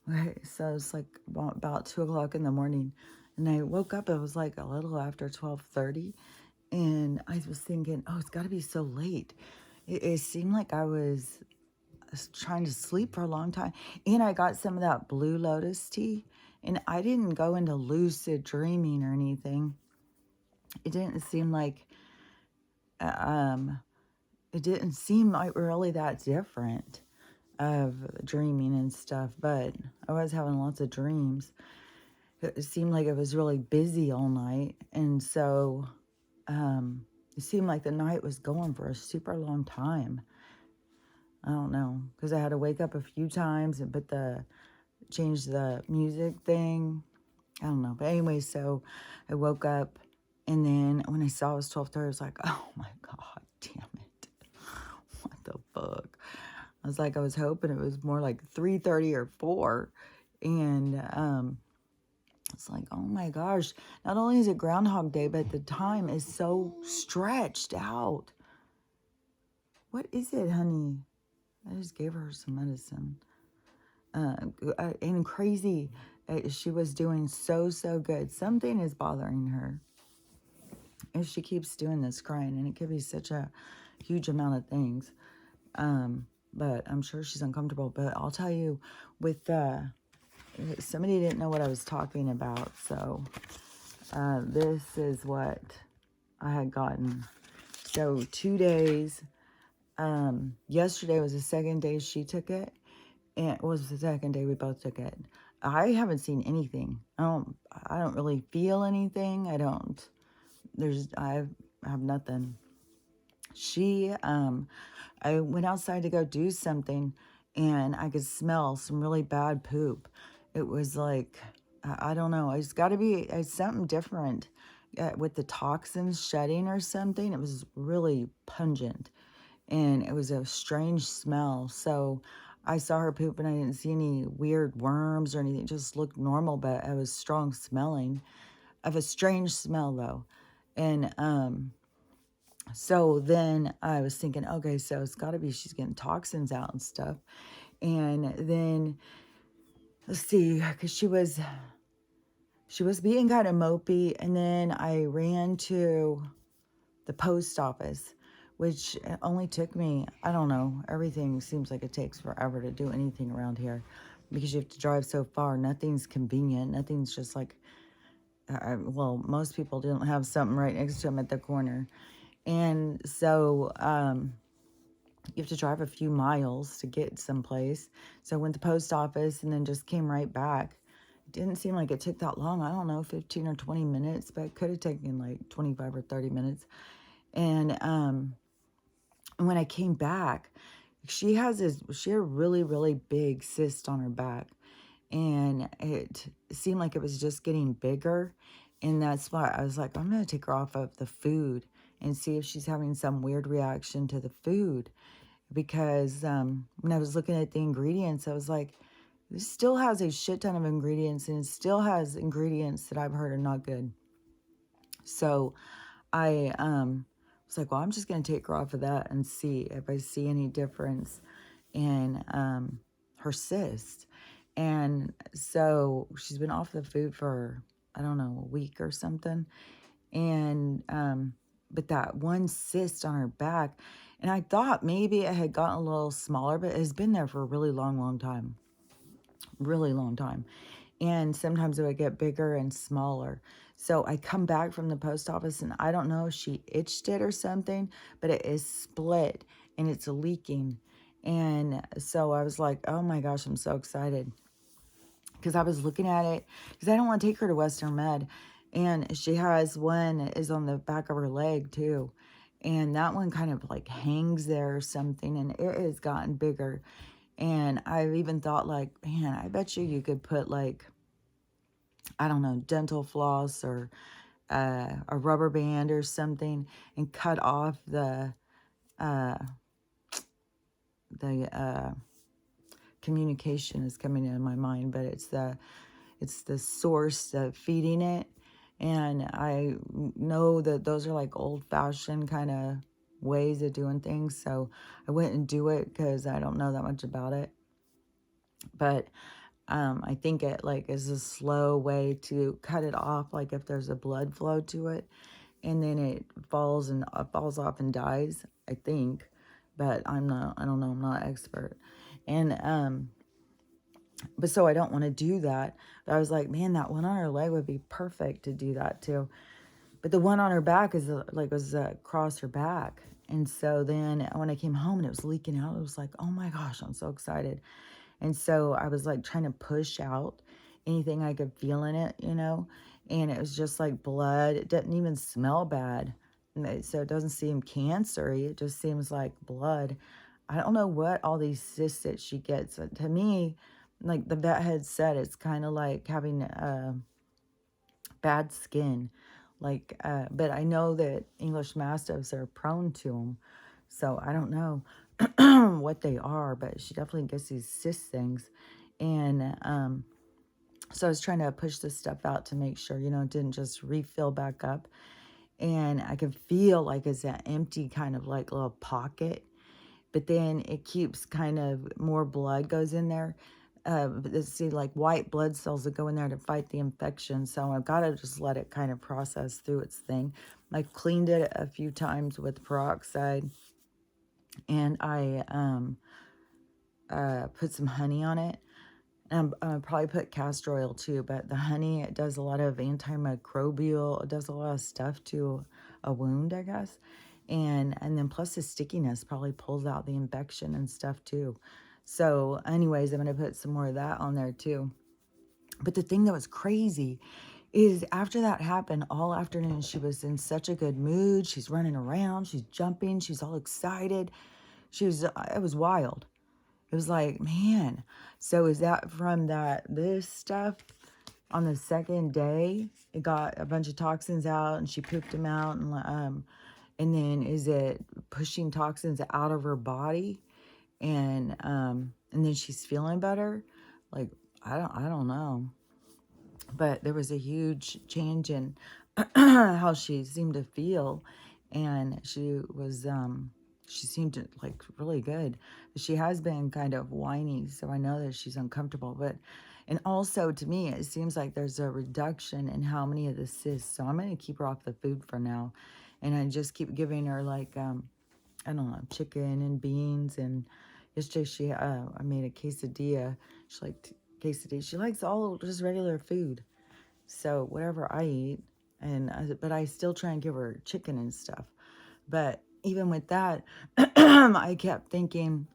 Okay, so it's like about 2 o'clock in the morning, and I woke up. It was like a little after 12:30, and I was thinking, oh, it's got to be so late. It seemed like I was trying to sleep for a long time, and I got some of that Blue Lotus tea, and I didn't go into lucid dreaming or anything. It didn't seem like uh, um, it didn't seem like really that different of dreaming and stuff, but I was having lots of dreams. It seemed like it was really busy all night. And so it seemed like the night was going for a super long time. I don't know, because I had to wake up a few times and change the music thing. I don't know. But anyway, so I woke up, and then when I saw it was 12:30, I was like, oh my God, damn it. What the fuck? I was like, I was hoping it was more like 3:30 or 4. And it's like, oh my gosh, not only is it Groundhog Day, but the time is so stretched out. What is it, honey? I just gave her some medicine. And crazy. She was doing so good. Something is bothering her. And she keeps doing this crying, and it could be such a huge amount of things. But I'm sure she's uncomfortable. But I'll tell you, with somebody didn't know what I was talking about, so this is what I had gotten. So 2 days. Yesterday was the second day she took it, and it was the second day we both took it. I haven't seen anything. I don't really feel anything. I have nothing. I went outside to go do something, and I could smell some really bad poop. It was like, I don't know. It's got to be something different with the toxins shedding or something. It was really pungent, and it was a strange smell. So I saw her poop, and I didn't see any weird worms or anything. It just looked normal, but it was strong smelling of a strange smell though. And so then I was thinking, okay, so it's got to be she's getting toxins out and stuff. And then let's see, because she was being kind of mopey, and then I ran to the post office, which only took me, I don't know, everything seems like it takes forever to do anything around here because you have to drive so far. Nothing's convenient. Nothing's just like, well, most people don't have something right next to them at the corner. And so you have to drive a few miles to get someplace. So I went to the post office and then just came right back. It didn't seem like it took that long. I don't know, 15 or 20 minutes, but it could have taken like 25 or 30 minutes. And when I came back, she had a really big cyst on her back. And it seemed like it was just getting bigger. And that's why I was like, I'm going to take her off of the food and see if she's having some weird reaction to the food. Because when I was looking at the ingredients, I was like, this still has a shit ton of ingredients, and it still has ingredients that I've heard are not good. So I was like, well, I'm just going to take her off of that and see if I see any difference in her cyst. And so she's been off the food for, I don't know, a week or something. And, but that one cyst on her back, and I thought maybe it had gotten a little smaller, but it's been there for a really long time. Really long time. And sometimes it would get bigger and smaller. So I come back from the post office, and I don't know if she itched it or something, but it is split and it's leaking. And so I was like, oh my gosh, I'm so excited. Because I was looking at it, because I don't want to take her to Western Med. And she has one that is on the back of her leg too. And that one kind of like hangs there or something, and it has gotten bigger. And I've even thought like, man, I bet you could put like, I don't know, dental floss or a rubber band or something and cut off the communication is coming in my mind, but it's the source of feeding it. And I know that those are like old-fashioned kind of ways of doing things, so I wouldn't do it because I don't know that much about it. But I think it like is a slow way to cut it off, like if there's a blood flow to it, and then it falls off and dies, I think. But I don't know, I'm not an expert. And but so I don't want to do that. But I was like, man, that one on her leg would be perfect to do that too. But the one on her back is like was across her back. And so then when I came home and it was leaking out, it was like, oh my gosh, I'm so excited. And so I was like trying to push out anything I could feel in it, you know, and it was just like blood. It doesn't even smell bad. So it doesn't seem cancery. It just seems like blood. I don't know what all these cysts that she gets. To me, like the vet had said, it's kind of like having bad skin. Like, but I know that English Mastiffs are prone to them. So I don't know what they are, but she definitely gets these cyst things. And so I was trying to push this stuff out to make sure, you know, it didn't just refill back up. And I could feel like it's an empty kind of like little pocket. But then it keeps kind of more blood goes in there. Let's see, like white blood cells that go in there to fight the infection. So I've got to just let it kind of process through its thing. I cleaned it a few times with peroxide. And I put some honey on it. And probably put castor oil too, but the honey, it does a lot of antimicrobial, it does a lot of stuff to a wound, I guess. And then plus the stickiness probably pulls out the infection and stuff too. So anyways, I'm going to put some more of that on there too. But the thing that was crazy is after that happened all afternoon, she was in such a good mood. She's running around, she's jumping, she's all excited. It was wild. It was like, man, so is that from this stuff on the second day? It got a bunch of toxins out and she pooped them out. And then is it pushing toxins out of her body? And then she's feeling better? Like, I don't know. But there was a huge change in how she seemed to feel. And she seemed to like really good. She has been kind of whiny, so I know that she's uncomfortable. And also to me, it seems like there's a reduction in how many of the cysts. So I'm going to keep her off the food for now. And I just keep giving her like, I don't know, chicken and beans. And yesterday I made a quesadilla. She liked quesadilla. She likes all just regular food. So whatever I eat, but I still try and give her chicken and stuff. But even with that, I kept thinking,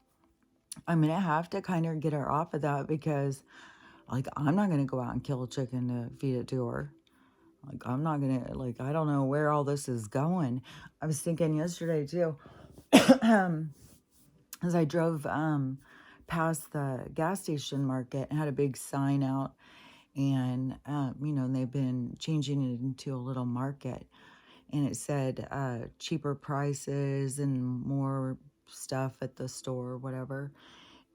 I'm going to have to kind of get her off of that because, like, I'm not going to go out and kill a chicken to feed it to her. Like, I'm not going to, like, I don't know where all this is going. I was thinking yesterday, too, as I drove past the gas station market and had a big sign out. And, you know, they've been changing it into a little market. And it said cheaper prices and more stuff at the store or whatever.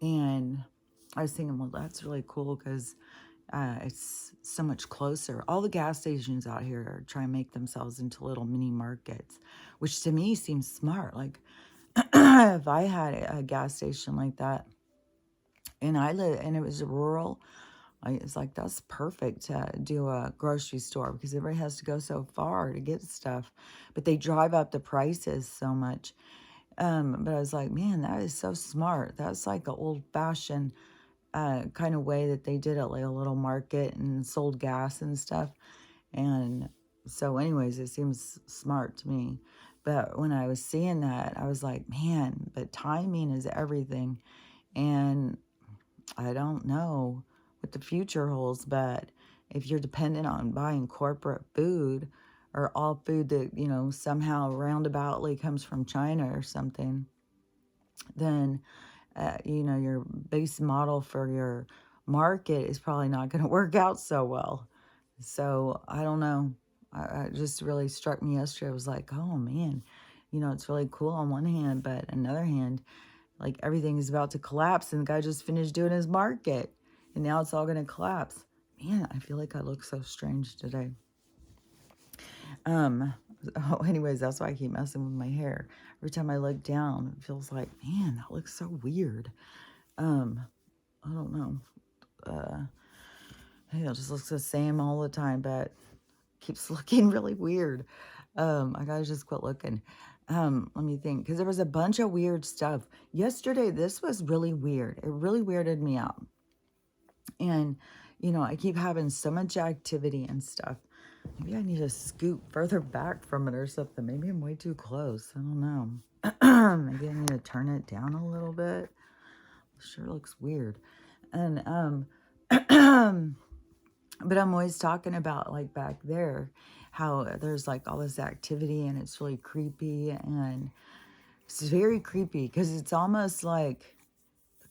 And I was thinking, well, that's really cool because it's so much closer. All the gas stations out here are trying to make themselves into little mini markets, which to me seems smart. Like, if I had a gas station like that and it was rural, it's like, that's perfect to do a grocery store because everybody has to go so far to get stuff. But they drive up the prices so much. But I was like, man, that is so smart. That's like an old-fashioned kind of way that they did it, like a little market and sold gas and stuff. And so anyways, it seems smart to me. But when I was seeing that, I was like, man, but timing is everything. And I don't know what the future holds, but if you're dependent on buying corporate food or all food that, you know, somehow roundaboutly comes from China or something, then, you know, your base model for your market is probably not going to work out so well. So I don't know. I just really struck me yesterday. I was like, oh man, you know, it's really cool on one hand, but another hand, like everything is about to collapse and the guy just finished doing his market and now it's all going to collapse. Man, I feel like I look so strange today. Anyways, that's why I keep messing with my hair. Every time I look down, it feels like, man, that looks so weird. I don't know. It just looks the same all the time, but keeps looking really weird. I gotta just quit looking. Let me think, because there was a bunch of weird stuff. Yesterday, this was really weird. It really weirded me out. And, I keep having so much activity and stuff. Maybe I need to scoot further back from it or something. Maybe I'm way too close. I don't know. Maybe I need to turn it down a little bit. Sure looks weird. And, but I'm always talking about, like, back there, how there's, like, all this activity and it's really creepy. And it's very creepy because it's almost like,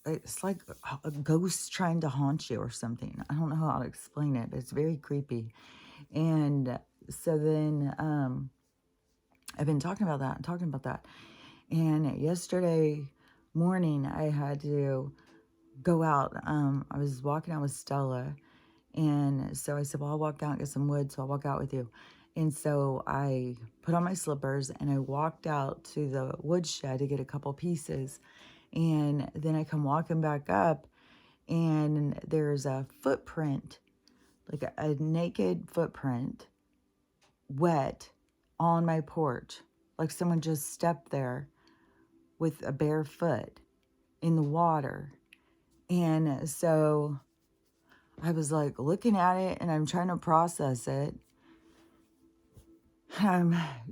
it's like a ghost trying to haunt you or something. I don't know how to explain it, but it's very creepy. And so then I've been talking about that and talking about that. And yesterday morning, I had to go out. I was walking out with Stella. And so I said, well, I'll walk out and get some wood, so I'll walk out with you. And so I put on my slippers and I walked out to the woodshed to get a couple pieces. And then I come walking back up, and there's a footprint, like a naked footprint, wet, on my porch. Like someone just stepped there with a bare foot in the water. And so I was like looking at it and I'm trying to process it.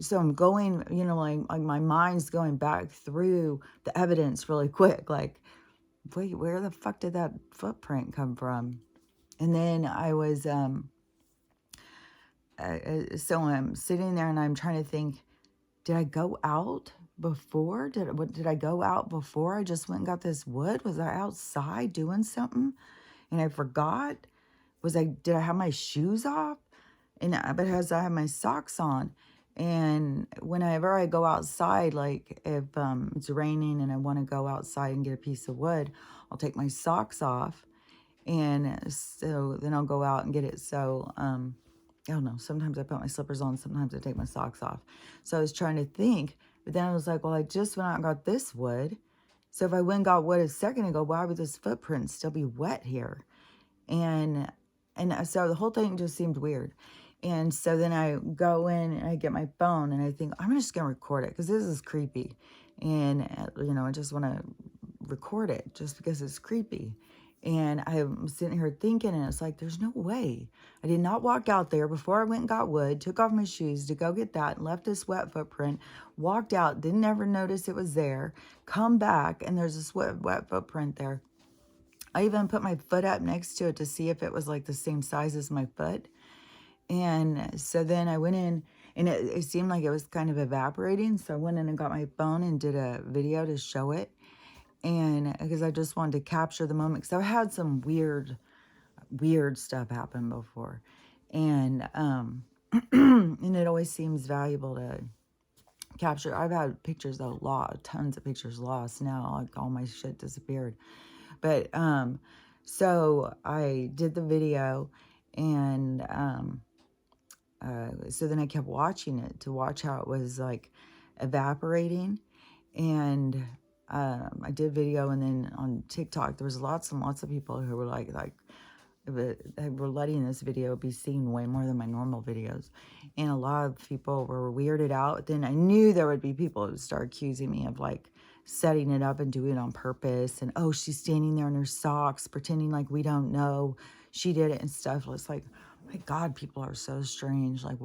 So I'm going, like my mind's going back through the evidence really quick. Like, wait, where the fuck did that footprint come from? And then I was, so I'm sitting there and I'm trying to think, did I go out before? Did I go out before I just went and got this wood? Was I outside doing something and I forgot? Did I have my shoes off? But as I have my socks on, and whenever I go outside, like if it's raining and I want to go outside and get a piece of wood, I'll take my socks off, and so then I'll go out and get it. So I don't know. Sometimes I put my slippers on. Sometimes I take my socks off. So I was trying to think, but then I was like, well, I just went out and got this wood. So if I went and got wood a second ago, why would this footprint still be wet here? And so the whole thing just seemed weird. And so then I go in and I get my phone and I think, I'm just going to record it because this is creepy. And, I just want to record it just because it's creepy. And I'm sitting here thinking, and it's like, there's no way. I did not walk out there before I went and got wood, took off my shoes to go get that, and left this wet footprint, walked out, didn't ever notice it was there, come back, and there's this wet footprint there. I even put my foot up next to it to see if it was like the same size as my foot. And so then I went in, and it seemed like it was kind of evaporating. So I went in and got my phone and did a video to show it. And because I just wanted to capture the moment, because I've had some weird stuff happen before. And and it always seems valuable to capture. I've had pictures, tons of pictures lost now. Like all my shit disappeared. But so I did the video, and so then I kept watching it to watch how it was like evaporating. And I did video, and then on TikTok there was lots and lots of people who were like they were letting this video be seen way more than my normal videos. And a lot of people were weirded out. Then I knew there would be people who would start accusing me of like setting it up and doing it on purpose. And, oh, she's standing there in her socks, pretending like we don't know she did it and stuff. It's like, my God, people are so strange. Like,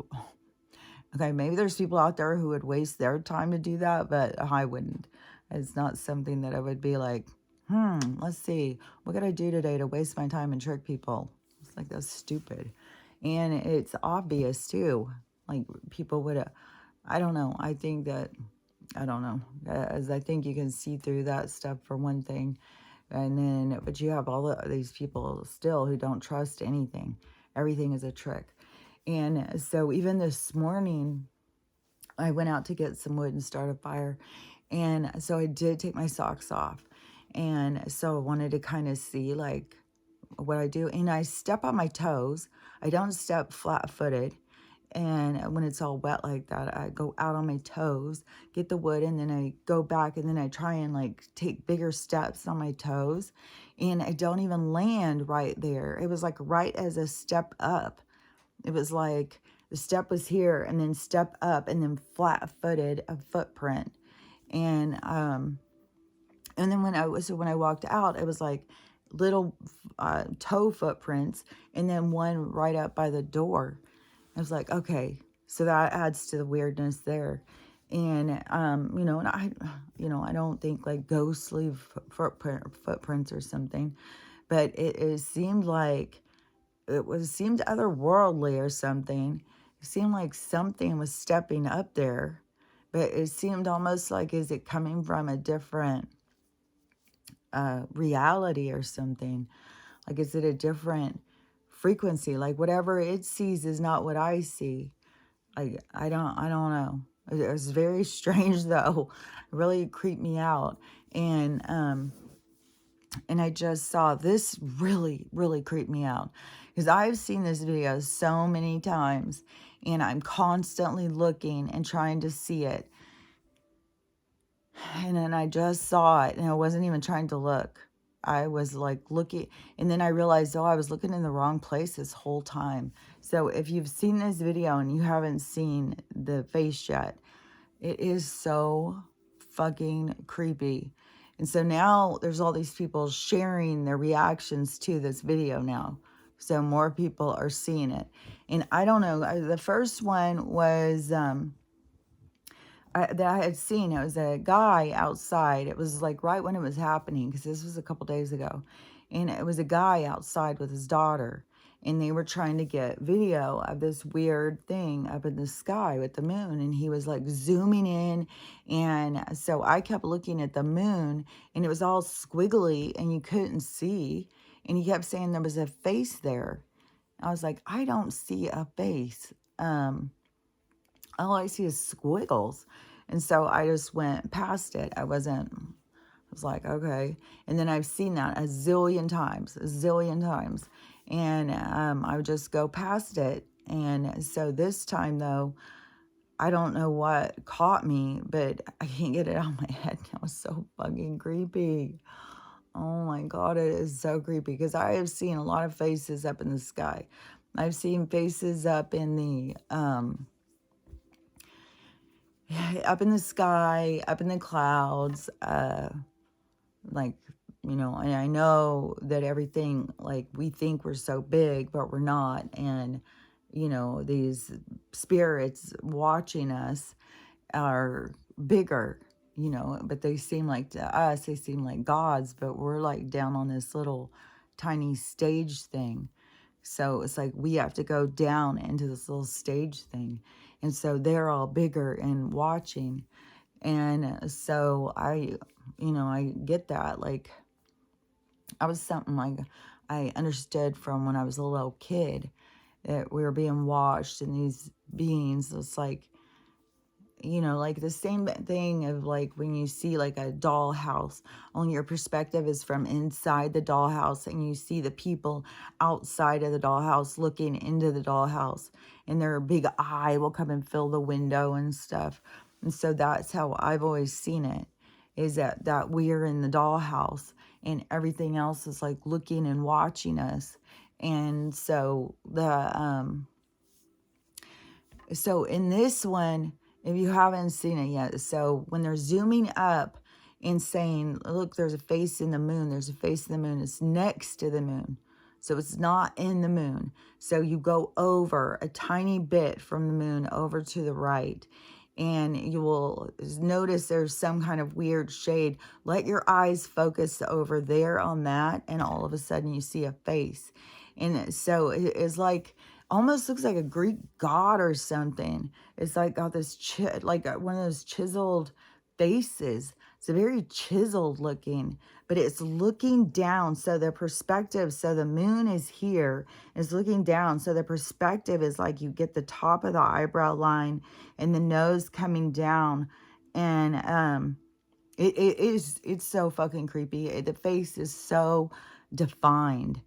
okay, maybe there's people out there who would waste their time to do that, but I wouldn't. It's not something that I would be like, let's see, what could I do today to waste my time and trick people? It's like, that's stupid. And it's obvious too. Like, people would, I don't know. I think that, I don't know, as I think you can see through that stuff for one thing. And then, but you have all these people still who don't trust anything. Everything is a trick. And so even this morning, I went out to get some wood and start a fire. And so I did take my socks off. And so I wanted to kind of see like what I do. And I step on my toes. I don't step flat-footed. And when it's all wet like that, I go out on my toes, get the wood, and then I go back, and then I try and like take bigger steps on my toes, and I don't even land right there. It was like right as a step up. It was like the step was here, and then step up, and then flat-footed a footprint. And then when I walked out, it was like little toe footprints, and then one right up by the door. I was like, okay, so that adds to the weirdness there. And and I don't think like ghostly footprints or something, but it seemed like seemed otherworldly or something. It seemed like something was stepping up there, but it seemed almost like, is it coming from a different reality or something? Like, is it a different frequency? Like, whatever it sees is not what I see. I don't know. It was very strange though. It really creeped me out. And I just saw this really, really creeped me out, because I've seen this video so many times, and I'm constantly looking and trying to see it. And then I just saw it, and I wasn't even trying to look. I was like looking, and then I realized, oh, I was looking in the wrong place this whole time. So if you've seen this video and you haven't seen the face yet, it is so fucking creepy. And so now there's all these people sharing their reactions to this video now. So more people are seeing it. And I don't know, the first one was that I had seen. It was a guy outside. It was like right when it was happening, because this was a couple days ago. And it was a guy outside with his daughter. And they were trying to get video of this weird thing up in the sky with the moon. And he was like zooming in. And so I kept looking at the moon, and it was all squiggly and you couldn't see. And he kept saying there was a face there. I was like, I don't see a face. All I see is squiggles. And so I just went past it. I was like, okay. And then I've seen that a zillion times. And I would just go past it. And so this time, though, I don't know what caught me, but I can't get it out of my head. It was so fucking creepy. Oh my God, it is so creepy, because I have seen a lot of faces up in the sky. I've seen faces up in the up in the sky, up in the clouds, like, and I know that everything, like, we think we're so big, but we're not. And, these spirits watching us are bigger, but they seem like, to us, they seem like gods, but we're like down on this little tiny stage thing. So it's like we have to go down into this little stage thing. And so they're all bigger and watching. And so I get that. Like, I was something like I understood from when I was a little kid, that we were being watched, and these beings, it's like, like the same thing of like when you see like a dollhouse, only your perspective is from inside the dollhouse, and you see the people outside of the dollhouse looking into the dollhouse, and their big eye will come and fill the window and stuff. And so that's how I've always seen it, is that we're in the dollhouse, and everything else is like looking and watching us. And so so in this one, if you haven't seen it yet, so when they're zooming up and saying, look, there's a face in the moon, there's a face in the moon, it's next to the moon. So it's not in the moon. So you go over a tiny bit from the moon over to the right, and you will notice there's some kind of weird shade. Let your eyes focus over there on that, and all of a sudden you see a face. And so it's like, almost looks like a Greek god or something. It's like got this like one of those chiseled faces. It's a very chiseled looking, but it's looking down. So the perspective, so the moon is here, is looking down. So the perspective is like you get the top of the eyebrow line and the nose coming down. And it's so fucking creepy. The face is so defined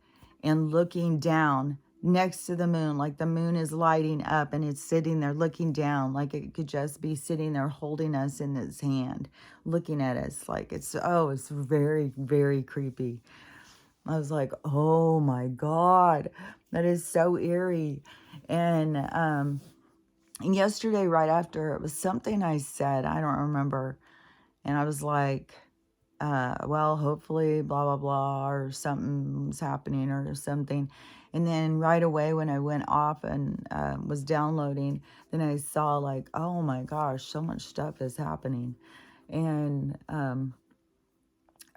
and looking down. next to the moon, like the moon is lighting up and it's sitting there looking down, like it could just be sitting there holding us in its hand, looking at us. Like it's very, very creepy. I was like, oh my God, that is so eerie. And yesterday, right after, it was something I said, I don't remember. And I was like, well, hopefully, blah, blah, blah, or something's happening or something. And then right away when I went off and was downloading, then I saw like, oh my gosh, so much stuff is happening. And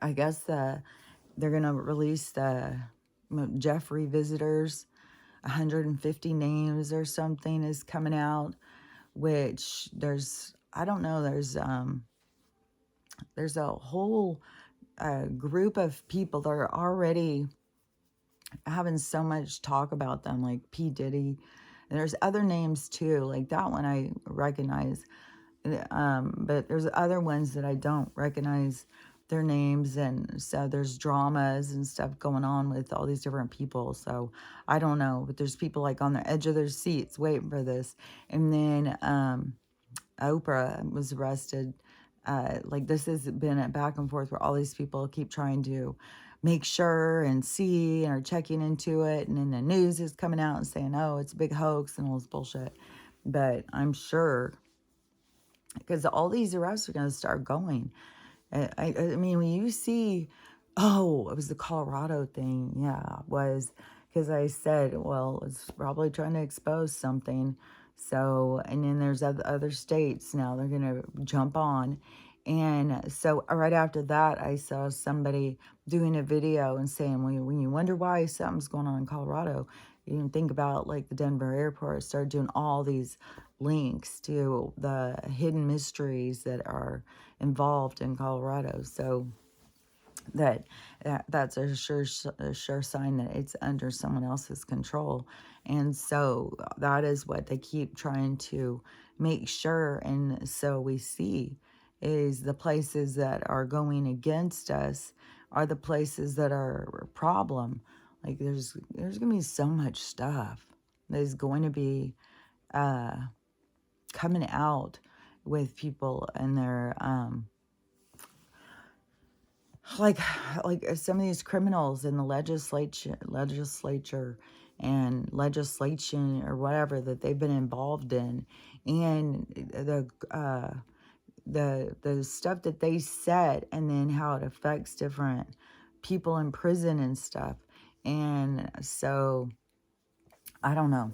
I guess they're going to release the Jeffrey visitors, 150 names or something is coming out, which I don't know, there's a whole group of people that are already having so much talk about them, like P. Diddy. And there's other names too, like that one I recognize. But there's other ones that I don't recognize their names. And so there's dramas and stuff going on with all these different people. So I don't know, but there's people like on the edge of their seats waiting for this. And then Oprah was arrested. Like this has been a back and forth where all these people keep trying to make sure and see and are checking into it. And then the news is coming out and saying, oh, it's a big hoax and all this bullshit. But I'm sure because all these arrests are going to start going. I mean, when you see, oh, it was the Colorado thing. Yeah, it was because I said, well, it's probably trying to expose something. So, and then there's other states now they're going to jump on. And so right after that, I saw somebody doing a video and saying, when you wonder why something's going on in Colorado, you can think about like the Denver airport started doing all these links to the hidden mysteries that are involved in Colorado. So that's a sure sign that it's under someone else's control. And so that is what they keep trying to make sure. And so we see is the places that are going against us are the places that are a problem. Like there's going to be so much stuff there's going to be coming out with people and their like some of these criminals in the legislature and legislation or whatever that they've been involved in, and the stuff that they said, and then how it affects different people in prison and stuff. And so I don't know.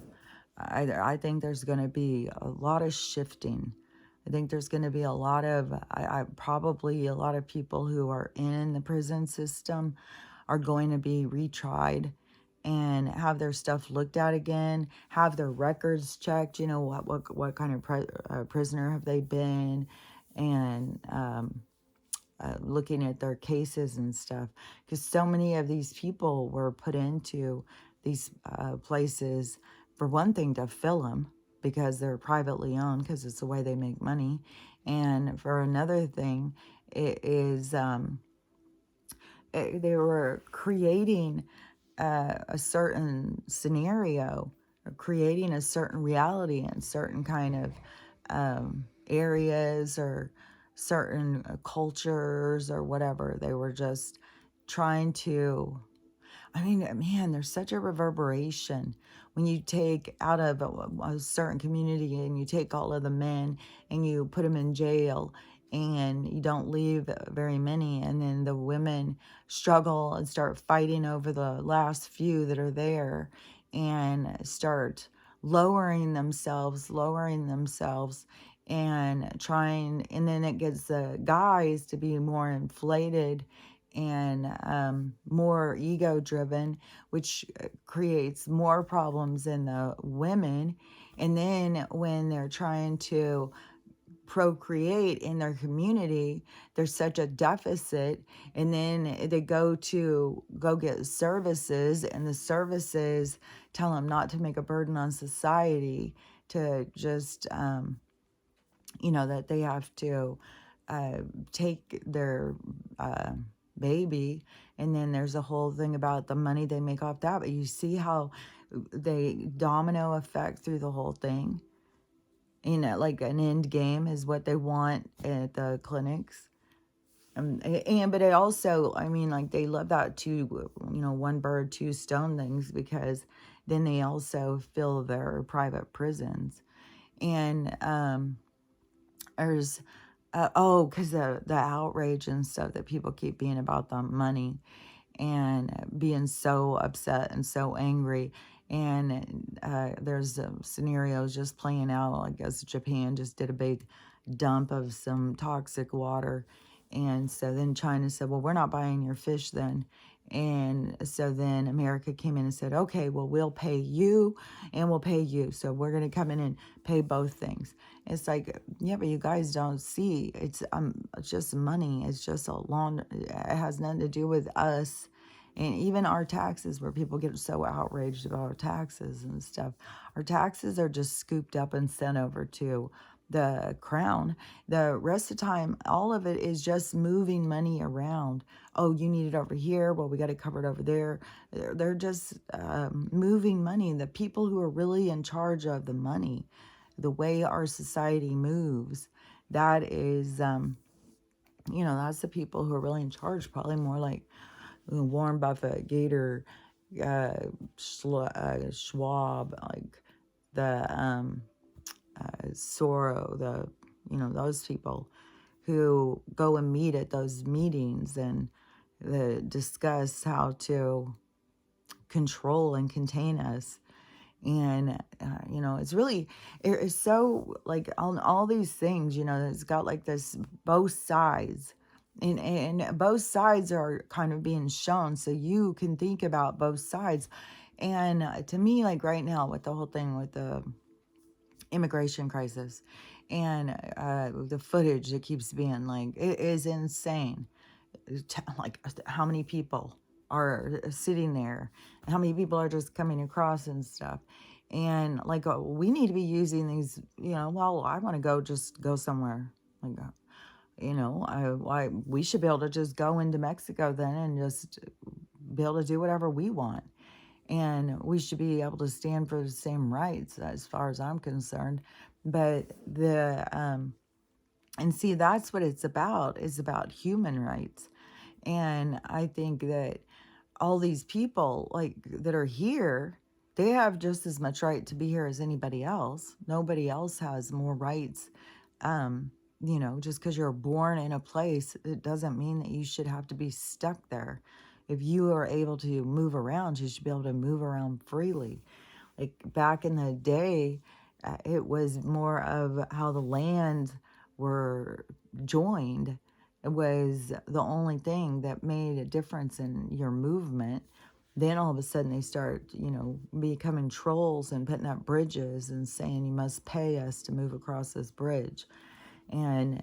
I think there's going to be a lot of shifting. I think there's going to be a lot of, probably a lot of people who are in the prison system are going to be retried and have their stuff looked at again, have their records checked, what kind of prisoner have they been, and looking at their cases and stuff. Because so many of these people were put into these places, for one thing, to fill them because they're privately owned, because it's the way they make money. And for another thing, it is they were creating a certain scenario, or creating a certain reality in certain kind of areas or certain cultures or whatever. They were just trying to, I mean, man, there's such a reverberation when you take out of a certain community and you take all of the men and you put them in jail and you don't leave very many, and then the women struggle and start fighting over the last few that are there and start lowering themselves and trying, and then it gets the guys to be more inflated and more ego driven, which creates more problems in the women. And then when they're trying to procreate in their community, there's such a deficit, and then they go get services, and the services tell them not to make a burden on society, to just that they have to take their baby And then there's a whole thing about the money they make off that. But you see how they domino effect through the whole thing. You know, like an end game is what they want at the clinics. But it also, I mean, like they love that two, one bird, two stone things, because then they also fill their private prisons. And there's, because the outrage and stuff that people keep being about the money and being so upset and so angry. And there's scenarios just playing out. I guess Japan just did a big dump of some toxic water. And so then China said, well, we're not buying your fish then. And so then America came in and said, okay, well, we'll pay you and we'll pay you. So we're going to come in and pay both things. It's like, yeah, but you guys don't see. It's just money. It's just it has nothing to do with us. And even our taxes, where people get so outraged about our taxes and stuff. Our taxes are just scooped up and sent over to the crown. The rest of the time, all of it is just moving money around. Oh, you need it over here. Well, we got it covered over there. They're just moving money. The people who are really in charge of the money, the way our society moves, that is, that's the people who are really in charge. Probably more like Warren Buffett, Gator, Schwab, like the Soros, those people who go and meet at those meetings and discuss how to control and contain us. And, it's so, like, on all these things, it's got like this both sides. And both sides are kind of being shown, so you can think about both sides. And to me, like right now, with the whole thing with the immigration crisis and the footage that keeps being like, it is insane. Like how many people are sitting there, how many people are just coming across and stuff. And like we need to be using these, well, I want to go somewhere, like we should be able to just go into Mexico then and just be able to do whatever we want. And we should be able to stand for the same rights as far as I'm concerned. But and see, that's what it's about. It's about human rights. And I think that all these people like that are here, they have just as much right to be here as anybody else. Nobody else has more rights. Just because you're born in a place, it doesn't mean that you should have to be stuck there. If you are able to move around, you should be able to move around freely. Like back in the day, it was more of how the lands were joined. It was the only thing that made a difference in your movement. Then all of a sudden they start, becoming trolls and putting up bridges and saying you must pay us to move across this bridge. And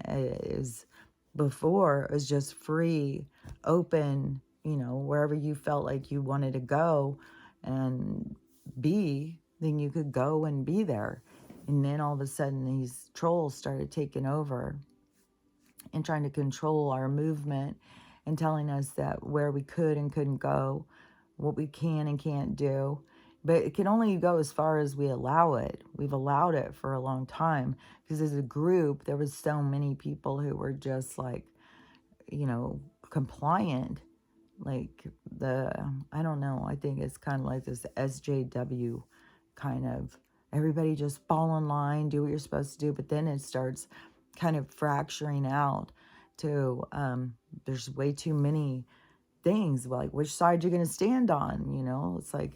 before, it was just free, open, wherever you felt like you wanted to go and be, then you could go and be there. And then all of a sudden these trolls started taking over and trying to control our movement and telling us that where we could and couldn't go, what we can and can't do. But it can only go as far as we allow it. We've allowed it for a long time because as a group, there was so many people who were just like, compliant. Like I don't know, I think it's kind of like this SJW kind of, everybody just fall in line, do what you're supposed to do. But then it starts kind of fracturing out to, there's way too many things, like which side you're going to stand on. It's like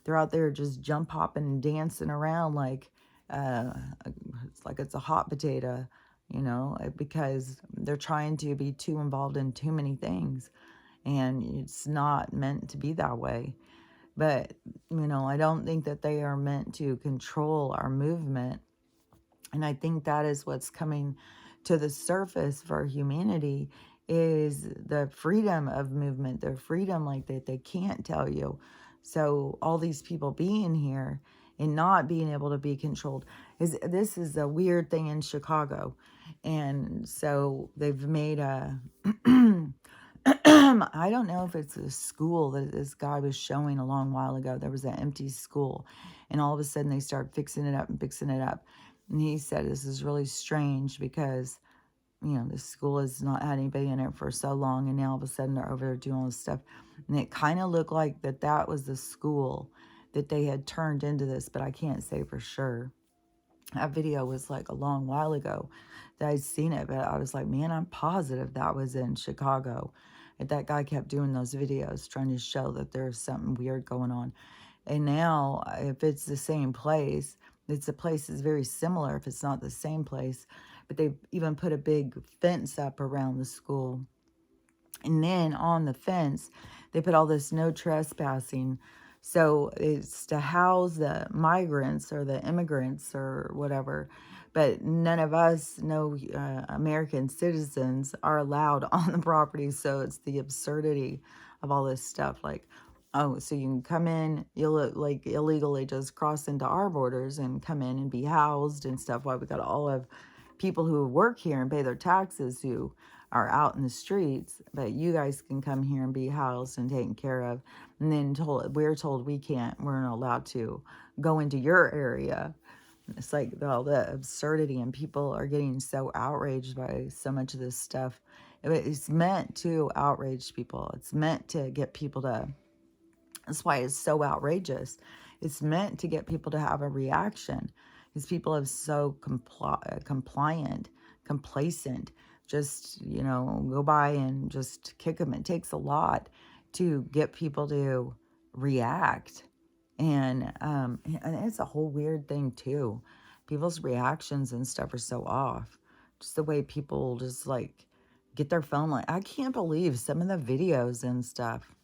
they're out there just jump hopping and dancing around like it's like it's a hot potato, because they're trying to be too involved in too many things, and it's not meant to be that way. But I don't think that they are meant to control our movement. And I think that is what's coming to the surface for humanity, is the freedom of movement, the freedom like that they can't tell you. So all these people being here and not being able to be controlled, this is a weird thing in Chicago. And so they've made a I don't know if it's a school that this guy was showing a long while ago. There was an empty school, and all of a sudden they start fixing it up and fixing it up. And he said, this is really strange because, the school has not had anybody in it for so long, and now all of a sudden they're over there doing all this stuff. And it kind of looked like that was the school that they had turned into this, but I can't say for sure. That video was like a long while ago that I'd seen it, but I was like, man, I'm positive that was in Chicago. And that guy kept doing those videos trying to show that there's something weird going on. And now, if it's the same place, it's a place that's very similar if it's not the same place. But they've even put a big fence up around the school. And then on the fence, they put all this no trespassing. So it's to house the migrants or the immigrants or whatever. But none of us, no American citizens, are allowed on the property. So it's the absurdity of all this stuff. Like, oh, so you can come in, you'll like illegally just cross into our borders and come in and be housed and stuff. While we got all of people who work here and pay their taxes who are out in the streets, but you guys can come here and be housed and taken care of. And then we're told we're not allowed to go into your area. It's like all the absurdity, and people are getting so outraged by so much of this stuff. It's meant to outrage people. It's meant to get people to, that's why it's so outrageous. It's meant to get people to have a reaction, because people are so compliant, complacent. Just, go by and just kick them. It takes a lot to get people to react. And it's a whole weird thing, too. People's reactions and stuff are so off. Just the way people just, like, get their phone. Like, I can't believe some of the videos and stuff.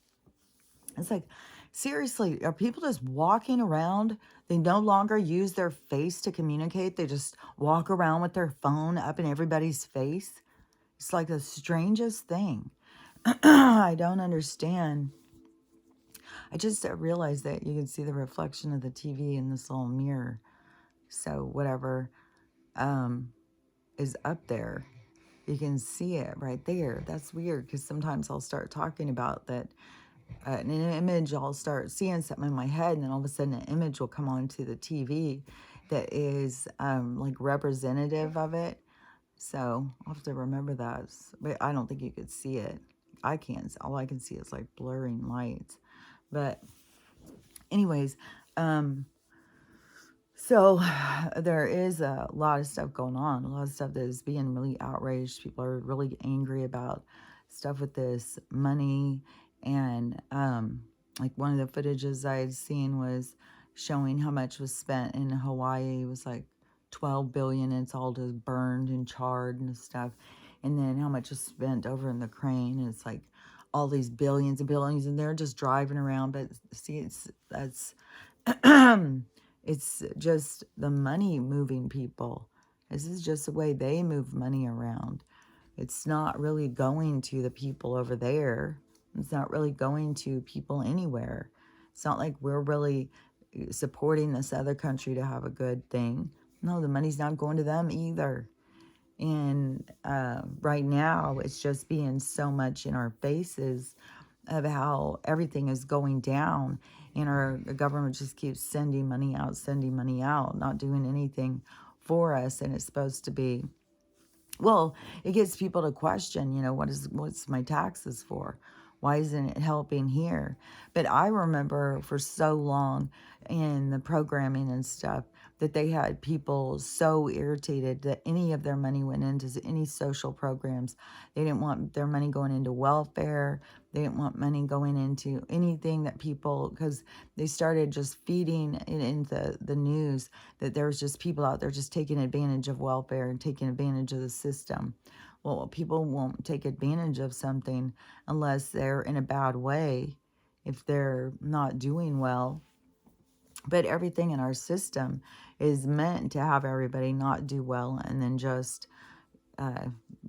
It's like, seriously, are people just walking around? They no longer use their face to communicate. They just walk around with their phone up in everybody's face. It's like the strangest thing. I don't understand. I just realized that you can see the reflection of the TV in this little mirror. So whatever is up there, you can see it right there. That's weird, because sometimes I'll start talking about that. In an image, I'll start seeing something in my head, and then all of a sudden an image will come onto the TV that is like representative of it. So I'll have to remember that. But I don't think you could see it. I can't. All I can see is like blurring lights. But anyways, so there is a lot of stuff going on. A lot of stuff that is being really outraged. People are really angry about stuff with this money. And like one of the footages I had seen was showing how much was spent in Hawaii. It was like 12 billion, and it's all just burned and charred and stuff. And then how much was spent over in the Ukraine, and it's like all these billions and billions, and they're just driving around. But see, that's it's just the money moving people. This is just the way they move money around. It's not really going to the people over there. It's not really going to people anywhere. It's not like we're really supporting this other country to have a good thing. No, the money's not going to them either. And right now, it's just being so much in our faces of how everything is going down. And our government just keeps sending money out, not doing anything for us. And it's supposed to be, well, it gets people to question, what's my taxes for? Why isn't it helping here? But I remember for so long in the programming and stuff that they had people so irritated that any of their money went into any social programs. They didn't want their money going into welfare. They didn't want money going into anything that people, because they started just feeding it into the news that there was just people out there just taking advantage of welfare and taking advantage of the system. Well, people won't take advantage of something unless they're in a bad way, if they're not doing well. But everything in our system is meant to have everybody not do well and then just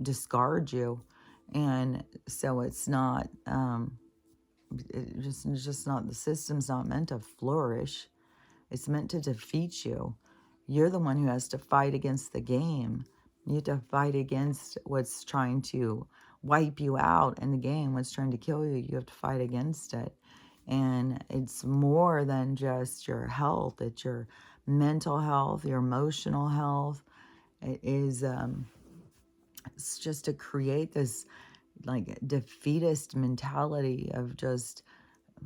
discard you. And so it's not, it's just not, the system's not meant to flourish. It's meant to defeat you. You're the one who has to fight against the game. You have to fight against what's trying to wipe you out in the game, what's trying to kill you, you have to fight against it. And it's more than just your health, it's your mental health, your emotional health. It is, it's just to create this like defeatist mentality of just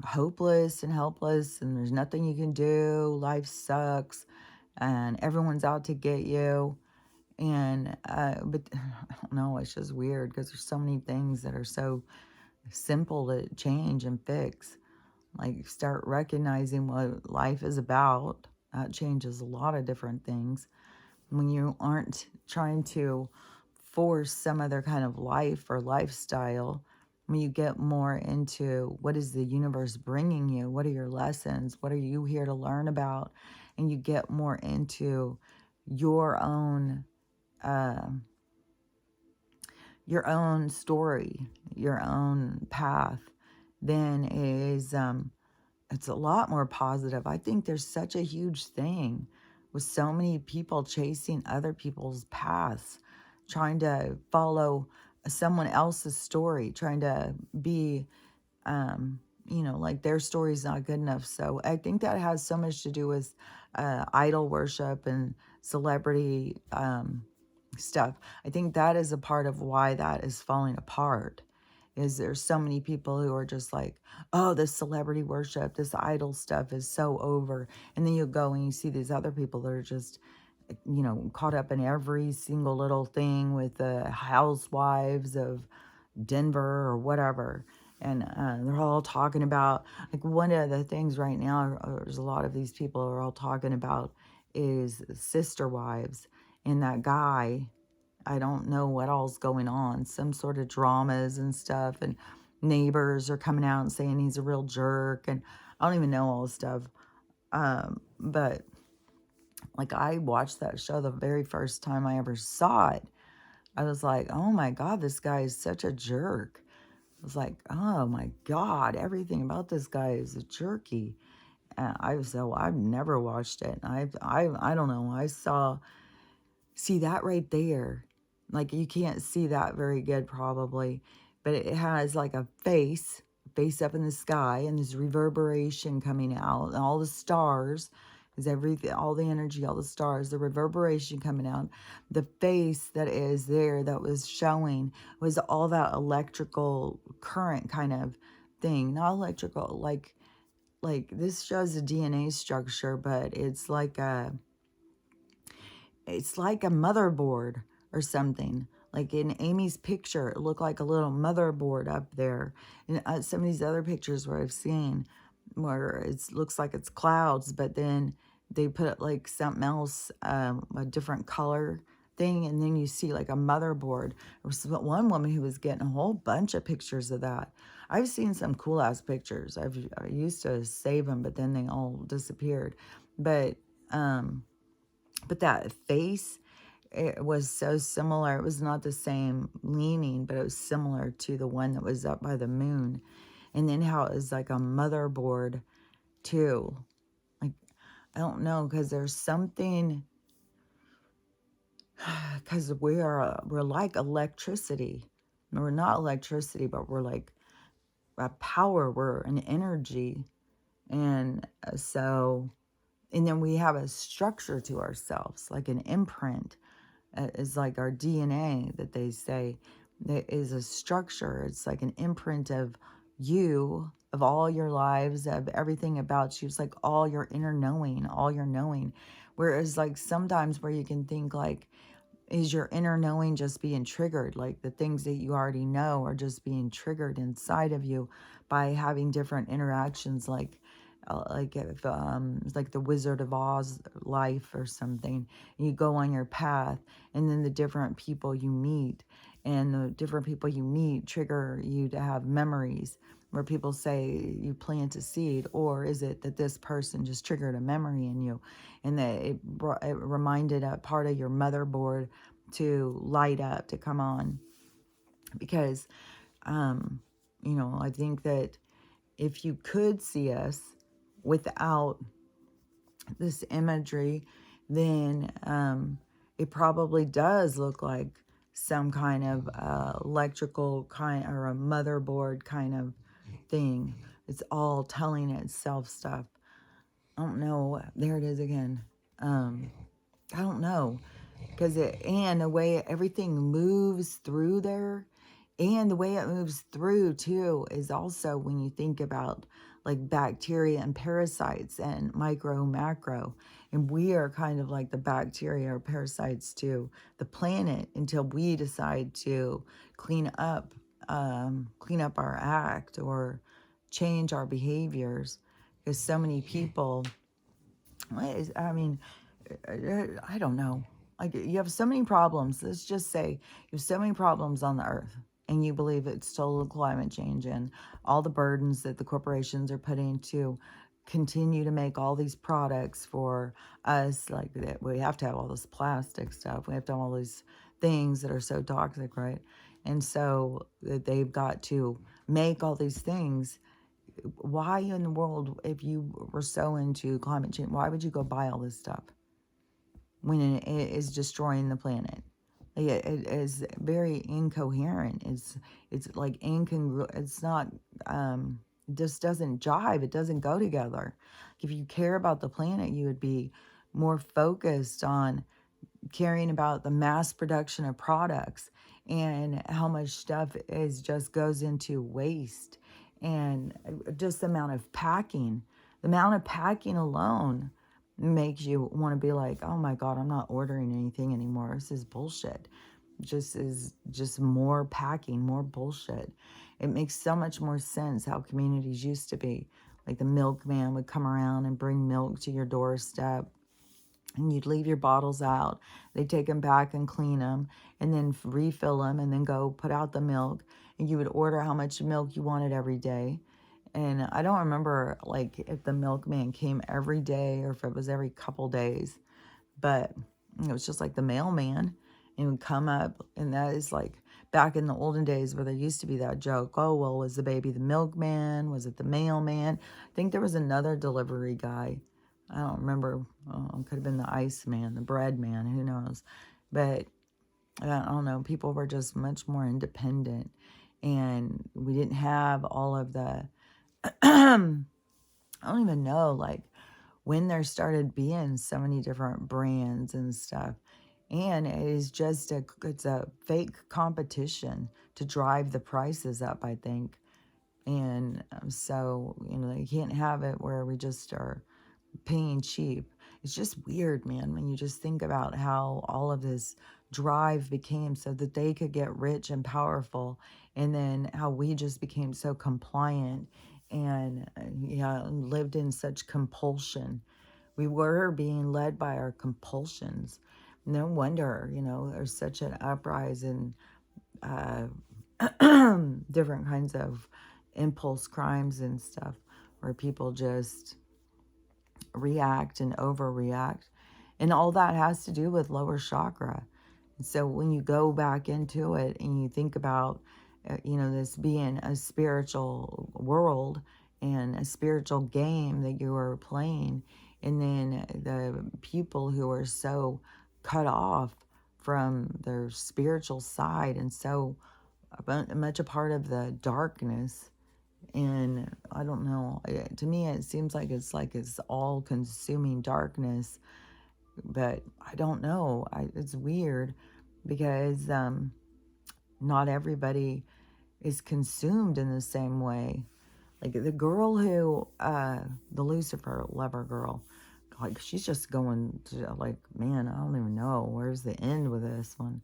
hopeless and helpless, and there's nothing you can do, life sucks, and everyone's out to get you. And but I don't know, it's just weird because there's so many things that are so simple to change and fix. Like, start recognizing what life is about. That changes a lot of different things. When you aren't trying to force some other kind of life or lifestyle, when you get more into what is the universe bringing you, what are your lessons, what are you here to learn about, and you get more into your own uh, story, your own path, then it's a lot more positive. I think there's such a huge thing with so many people chasing other people's paths, trying to follow someone else's story, trying to be, like their story's not good enough. So I think that has so much to do with idol worship and celebrity stuff. I think that is a part of why that is falling apart. Is there's so many people who are just like, oh, this celebrity worship, this idol stuff is so over. And then you go and you see these other people that are just, caught up in every single little thing with the housewives of Denver or whatever. And they're all talking about, like, one of the things right now, there's a lot of these people are all talking about is sister wives. And that guy, I don't know what all's going on, some sort of dramas and stuff, and neighbors are coming out and saying he's a real jerk, and I don't even know all this stuff. But like, I watched that show the very first time I ever saw it. I was like, oh my God, this guy is such a jerk. I was like, oh my God, everything about this guy is a jerky. And I've never watched it. I don't know. See that right there. Like, you can't see that very good probably, but it has like a face up in the sky, and there's reverberation coming out, and all the stars is everything, all the energy, all the stars, the reverberation coming out. The face that is there that was showing was all that electrical current kind of thing. Not electrical, like this shows a DNA structure, but it's like a motherboard or something. Like in Amy's picture, it looked like a little motherboard up there. And some of these other pictures where I've seen where it looks like it's clouds, but then they put like something else, a different color thing, and then you see like a motherboard. There was one woman who was getting a whole bunch of pictures of that. I've seen some cool ass pictures. I used to save them, but then they all disappeared. But that face, it was so similar. It was not the same leaning, but it was similar to the one that was up by the moon. And then how it was like a motherboard too. Like, I don't know, because there's something, because we're like electricity. We're not electricity, but we're like a power. We're an energy. And and then we have a structure to ourselves, like an imprint. Is like our DNA that they say that is a structure. It's like an imprint of you, of all your lives, of everything about you. It's like all your inner knowing, all your knowing. Whereas like sometimes where you can think like, is your inner knowing just being triggered? Like the things that you already know are just being triggered inside of you by having different interactions, like if it's like the Wizard of Oz life or something. You go on your path, and then the different people you meet, and the different people you meet trigger you to have memories where people say you plant a seed, or is it that this person just triggered a memory in you, and that it reminded a part of your motherboard to light up, to come on? Because I think that if you could see us without this imagery, then it probably does look like some kind of electrical kind or a motherboard kind of thing. It's all telling itself stuff. I don't know. There it is again. I don't know. Because and the way everything moves through there, and the way it moves through too is also when you think about like bacteria and parasites and micro macro, and we are kind of like the bacteria or parasites to the planet until we decide to clean up clean up our act or change our behaviors, because so many people, I mean, I don't know. Like, you have so many problems. Let's just say you have so many problems on the earth, and you believe it's total climate change and all the burdens that the corporations are putting to continue to make all these products for us. Like, that we have to have all this plastic stuff. We have to have all these things that are so toxic, right? And so they've got to make all these things. Why in the world, if you were so into climate change, why would you go buy all this stuff when it is destroying the planet? It is very incoherent. It's like incongruent. It's not. Just doesn't jive. It doesn't go together. If you care about the planet, you would be more focused on caring about the mass production of products and how much stuff is just goes into waste, and just the amount of packing alone makes you want to be like, oh my god, I'm not ordering anything anymore. This is bullshit. Just more packing, more bullshit. It makes so much more sense how communities used to be. Like, the milkman would come around and bring milk to your doorstep, and you'd leave your bottles out. They'd take them back and clean them and then refill them and then go put out the milk. And you would order how much milk you wanted every day. And I don't remember, like, if the milkman came every day or if it was every couple days. But it was just like the mailman. And would come up, and that is like back in the olden days where there used to be that joke, oh, well, was the baby the milkman? Was it the mailman? I think there was another delivery guy. I don't remember. Oh, it could have been the ice man, the bread man, who knows. But I don't know. People were just much more independent. And we didn't have all of the, I don't even know, like, when there started being so many different brands and stuff. And it is just it's a fake competition to drive the prices up, I think. And so, you can't have it where we just are paying cheap. It's just weird, man, when you just think about how all of this drive became so that they could get rich and powerful, and then how we just became so compliant and yeah, lived in such compulsion. We were being led by our compulsions. No wonder, there's such an uprising, different kinds of impulse crimes and stuff, where people just react and overreact. And all that has to do with lower chakra. So when you go back into it and you think about, this being a spiritual world and a spiritual game that you are playing, and then the people who are so cut off from their spiritual side and so much a part of the darkness. And I don't know, to me it seems like it's all consuming darkness, but I don't know. It's weird because not everybody is consumed in the same way. Like the girl who, the Lucifer lover girl, like, she's just going to, like, man, I don't even know where's the end with this one.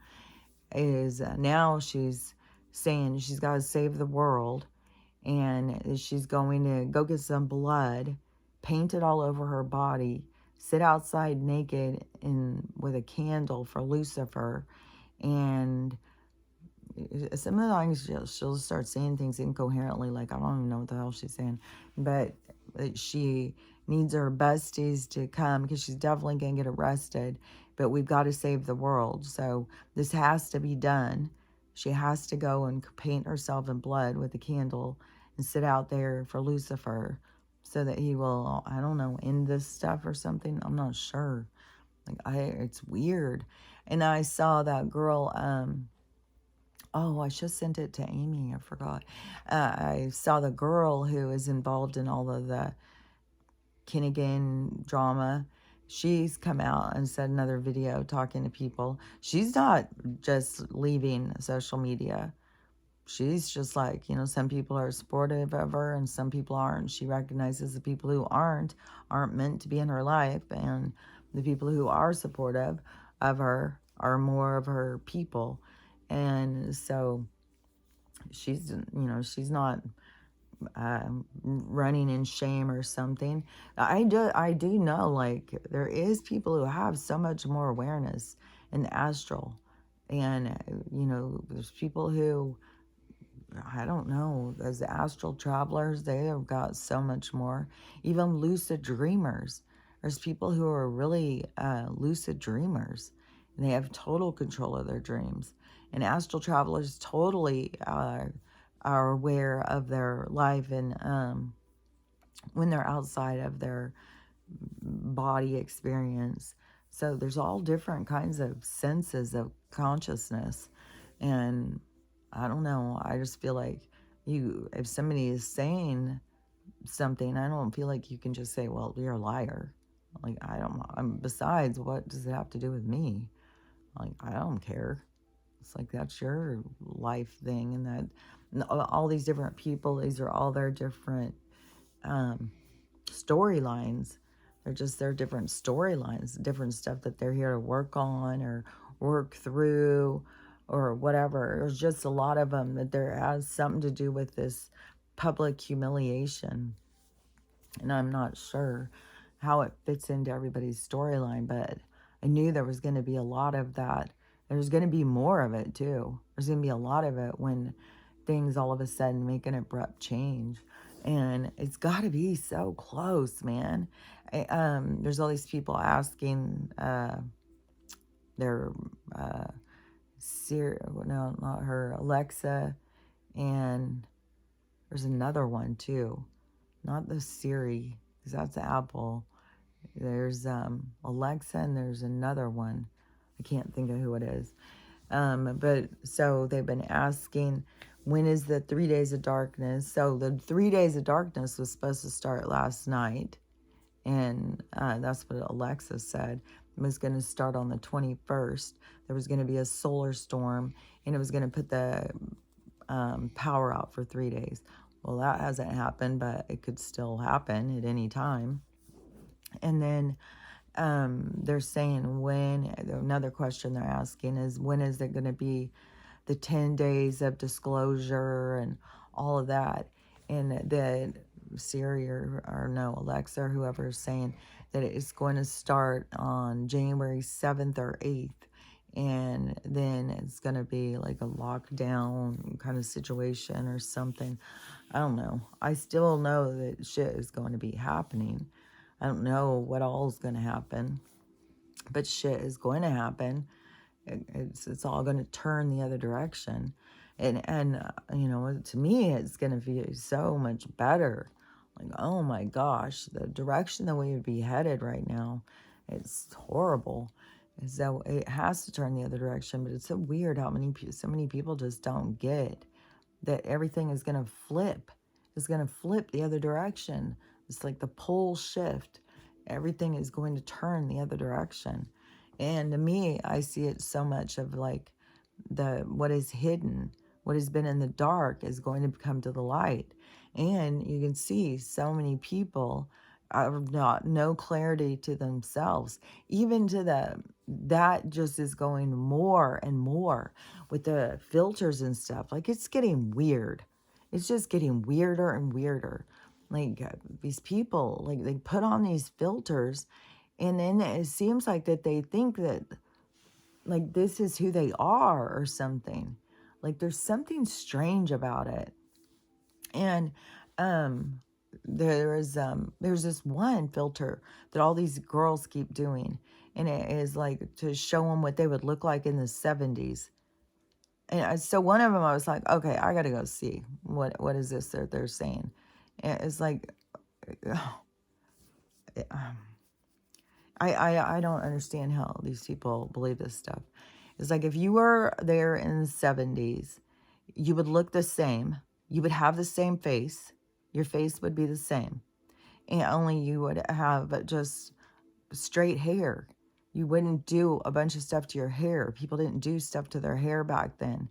Is now she's saying she's got to save the world, and she's going to go get some blood, paint it all over her body, sit outside naked and with a candle for Lucifer, and some of the times she'll start saying things incoherently, like I don't even know what the hell she's saying, but she needs her besties to come because she's definitely going to get arrested, but we've got to save the world, so this has to be done. She has to go and paint herself in blood with a candle and sit out there for Lucifer so that he will, I don't know, end this stuff or something. I'm not sure. Like, it's weird. And I saw that girl, Oh, I just sent it to Amy. I forgot. I saw the girl who is involved in all of the Kigan drama. She's come out and said another video talking to people. She's not just leaving social media. She's just like, some people are supportive of her and some people aren't. She recognizes the people who aren't meant to be in her life. And the people who are supportive of her are more of her people. And so she's not running in shame or something. I do know, like, there is people who have so much more awareness in the astral. And, there's people who, I don't know, as astral travelers, they have got so much more. Even lucid dreamers. There's people who are really lucid dreamers, and they have total control of their dreams. And astral travelers totally are aware of their life, and when they're outside of their body experience. So there's all different kinds of senses of consciousness. And I don't know, I just feel like if somebody is saying something, I don't feel like you can just say, well, you're a liar. Like, besides, what does it have to do with me? Like, I don't care. It's like, that's your life thing. And all these different people, these are all their different storylines. They're just their different storylines, different stuff that they're here to work on or work through or whatever. There's just a lot of them that there has something to do with this public humiliation. And I'm not sure how it fits into everybody's storyline, but I knew there was going to be a lot of that. There's going to be more of it too. There's going to be a lot of it when things all of a sudden make an abrupt change. And it's got to be so close, man. There's all these people asking their Siri, no, not her, Alexa, and there's another one too. Not the Siri, because that's Apple. There's Alexa, and there's another one. I can't think of who it is. But so they've been asking, when is the 3 days of darkness? So the 3 days of darkness was supposed to start last night. And that's what Alexa said. It was going to start on the 21st. There was going to be a solar storm, and it was going to put the power out for 3 days. Well, that hasn't happened, but it could still happen at any time. And then they're saying another question they're asking is, when is it going to be the 10 days of disclosure and all of that? And the Siri or no, Alexa or whoever is saying that it's going to start on January 7th or 8th. And then it's going to be like a lockdown kind of situation or something. I don't know. I still know that shit is going to be happening. I don't know what all is going to happen, but shit is going to happen. It's all going to turn the other direction. And to me, it's going to be so much better. Like, oh my gosh, the direction that we would be headed right now, it's horrible. So it has to turn the other direction, but it's so weird how so many people just don't get that everything is going to flip. It's going to flip the other direction. It's like the pole shift. Everything is going to turn the other direction. And to me, I see it so much of like what is hidden, what has been in the dark is going to come to the light. And you can see so many people have no clarity to themselves, even to that just is going more and more with the filters and stuff. Like, it's getting weird. It's just getting weirder and weirder. Like, these people, like, they put on these filters, and then it seems like that they think that, like, this is who they are or something. Like, there's something strange about it. And there's this one filter that all these girls keep doing, and it is like to show them what they would look like in the 70s. And so one of them, I was like, okay, I gotta go see what is this that they're saying. And it's like, I don't understand how these people believe this stuff. It's like if you were there in the 70s, you would look the same. You would have the same face. Your face would be the same. And only you would have just straight hair. You wouldn't do a bunch of stuff to your hair. People didn't do stuff to their hair back then.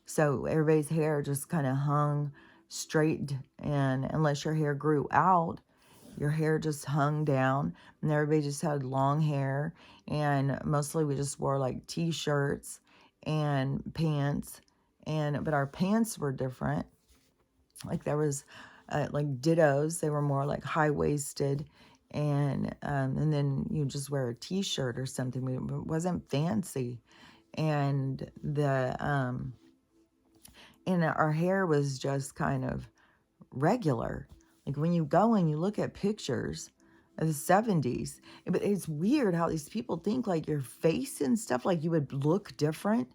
So everybody's hair just kind of hung straight, and unless your hair grew out, your hair just hung down, and everybody just had long hair, and mostly we just wore like t-shirts and pants, but our pants were different. Like there was like dittos, they were more like high-waisted, and then you just wear a t-shirt or something. It wasn't fancy, and and our hair was just kind of regular. Like when you go and you look at pictures of the 70s, but it's weird how these people think like your face and stuff, like you would look different.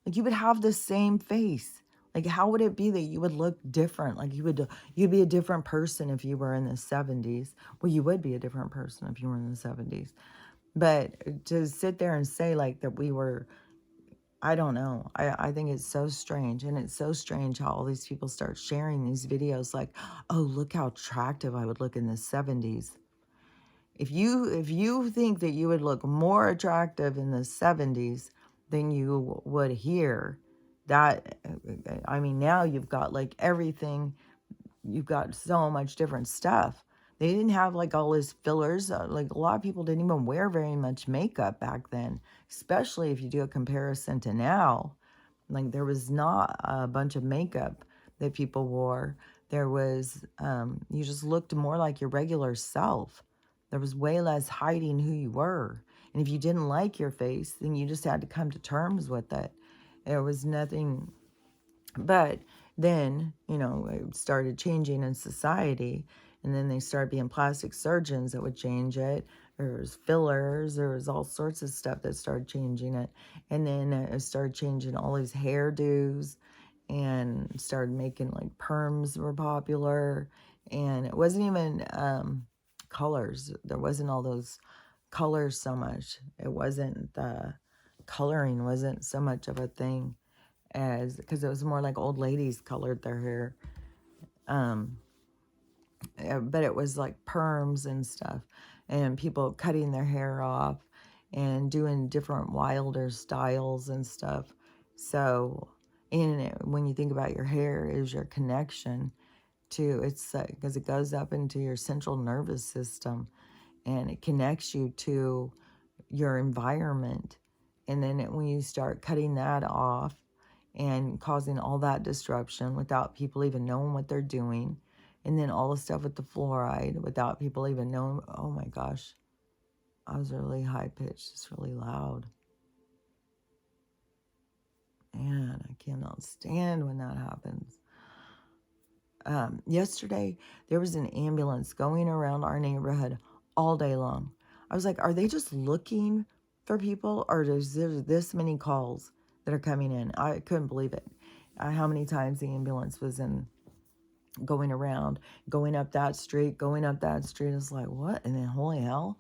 Like you would have the same face. Like how would it be that you would look different? Like you'd be a different person if you were in the 70s. Well, you would be a different person if you were in the 70s. But to sit there and say like that we were, I don't know. I think it's so strange. And it's so strange how all these people start sharing these videos like, oh, look how attractive I would look in the 70s. If you think that you would look more attractive in the 70s than you would here, that, I mean, now you've got like everything. You've got so much different stuff. They didn't have like all this fillers. Like a lot of people didn't even wear very much makeup back then, especially if you do a comparison to now. Like there was not a bunch of makeup that people wore. There was, you just looked more like your regular self. There was way less hiding who you were. And if you didn't like your face, then you just had to come to terms with it. There was nothing. But then, it started changing in society, and then they started being plastic surgeons that would change it. There was fillers, there was all sorts of stuff that started changing it. And then it started changing all these hairdos, and started making like perms were popular. And it wasn't even colors. There wasn't all those colors so much. It wasn't, coloring wasn't so much of a thing, as because it was more like old ladies colored their hair, but it was like perms and stuff, and people cutting their hair off and doing different wilder styles and stuff. So when you think about your hair is your connection to, it's because it goes up into your central nervous system, and it connects you to your environment. And then when you start cutting that off and causing all that disruption without people even knowing what they're doing, and then all the stuff with the fluoride without people even knowing, oh my gosh, I was really high pitched, it's really loud. Man, I cannot stand when that happens. Yesterday, there was an ambulance going around our neighborhood all day long. I was like, are they just looking for people, or is there this many calls that are coming in? I couldn't believe it. How many times the ambulance was going around, going up that street, going up that street. It's like, what? And then, holy hell.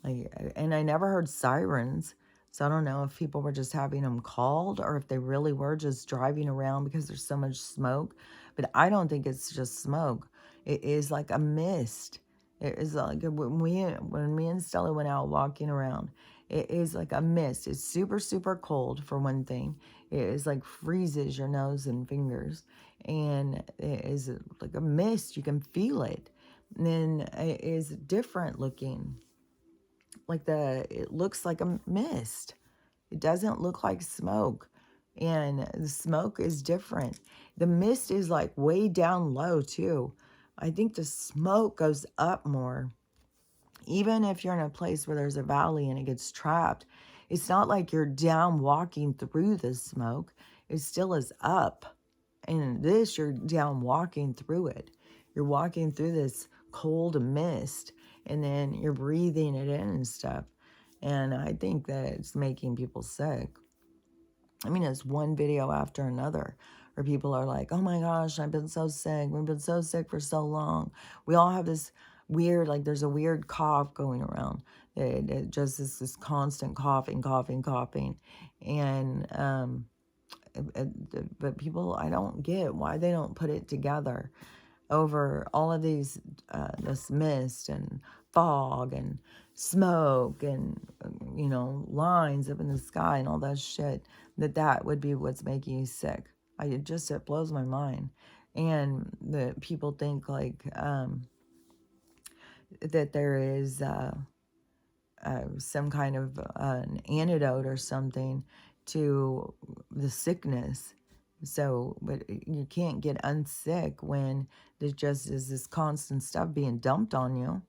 Like, and I never heard sirens. So I don't know if people were just having them called, or if they really were just driving around because there's so much smoke. But I don't think it's just smoke. It is like a mist. It is like when me and Stella went out walking around, it is like a mist. It's super, super cold for one thing. It is like freezes your nose and fingers. And it is like a mist. You can feel it. And then it is different looking. Like it looks like a mist. It doesn't look like smoke. And the smoke is different. The mist is like way down low too. I think the smoke goes up more. Even if you're in a place where there's a valley and it gets trapped, it's not like you're down walking through the smoke. It still is up. And this, you're down walking through it. You're walking through this cold mist, and then you're breathing it in and stuff. And I think that it's making people sick. I mean, it's one video after another where people are like, oh my gosh, I've been so sick. We've been so sick for so long. We all have this weird, like there's a weird cough going around. It just is this constant coughing, coughing, coughing. And, but people, I don't get why they don't put it together over all of these, this mist and fog and smoke and, lines up in the sky and all that shit, that would be what's making you sick. It blows my mind. And the people think like, that there is, some kind of an antidote or something to the sickness. So, but you can't get unsick when there just is this constant stuff being dumped on you.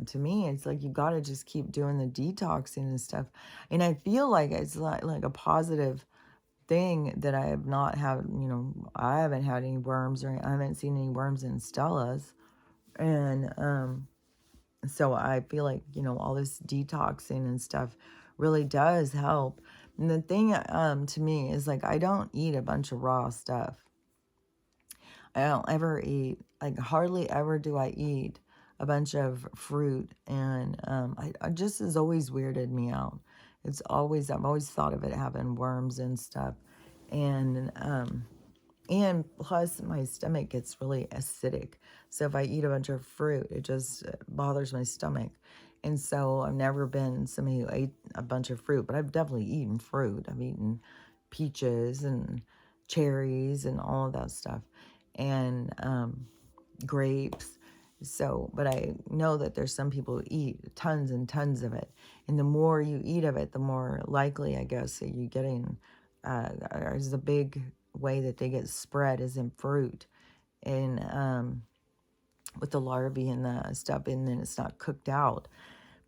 To me, it's like you got to just keep doing the detoxing and stuff. And I feel like it's like a positive thing that I have not had, I haven't had any worms, or I haven't seen any worms in Stella's. And, so I feel like, all this detoxing and stuff really does help. And the thing, to me is like, I don't eat a bunch of raw stuff. I don't ever eat, like hardly ever do I eat a bunch of fruit. And, I just has always weirded me out. I've always thought of it having worms and stuff. And plus my stomach gets really acidic. So if I eat a bunch of fruit, it just bothers my stomach. And so I've never been somebody who ate a bunch of fruit, but I've definitely eaten fruit. I've eaten peaches and cherries and all of that stuff, and grapes. So, but I know that there's some people who eat tons and tons of it. And the more you eat of it, the more likely, I guess, that you're getting, there's a big way that they get spread is in fruit, and with the larvae and the stuff, and then it's not cooked out.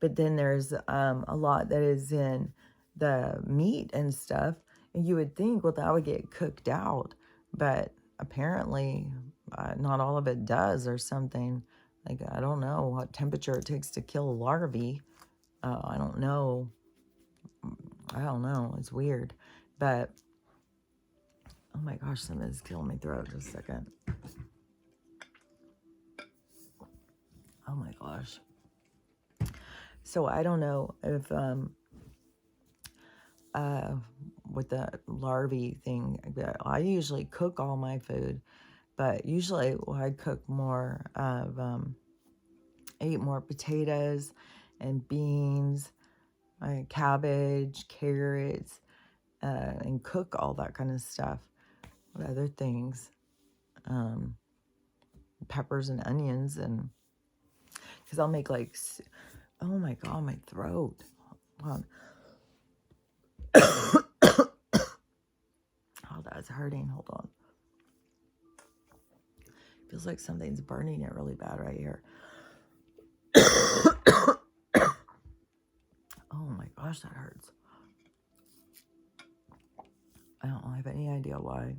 But then there's a lot that is in the meat and stuff, and you would think, well, that would get cooked out, but apparently not all of it does, or something. Like, I don't know what temperature it takes to kill a larvae. I don't know. It's weird. But oh my gosh, something's killing my throat. Just a second. Oh my gosh. So I don't know if with the larvae thing, I usually cook all my food, but usually I cook more of eat more potatoes and beans, cabbage, carrots, and cook all that kind of stuff. What other things? Peppers and onions, and because I'll make like, oh my god, my throat. Hold on. Oh, that's hurting. Hold on. Feels like something's burning it really bad right here. Oh my gosh, that hurts. I don't have any idea why.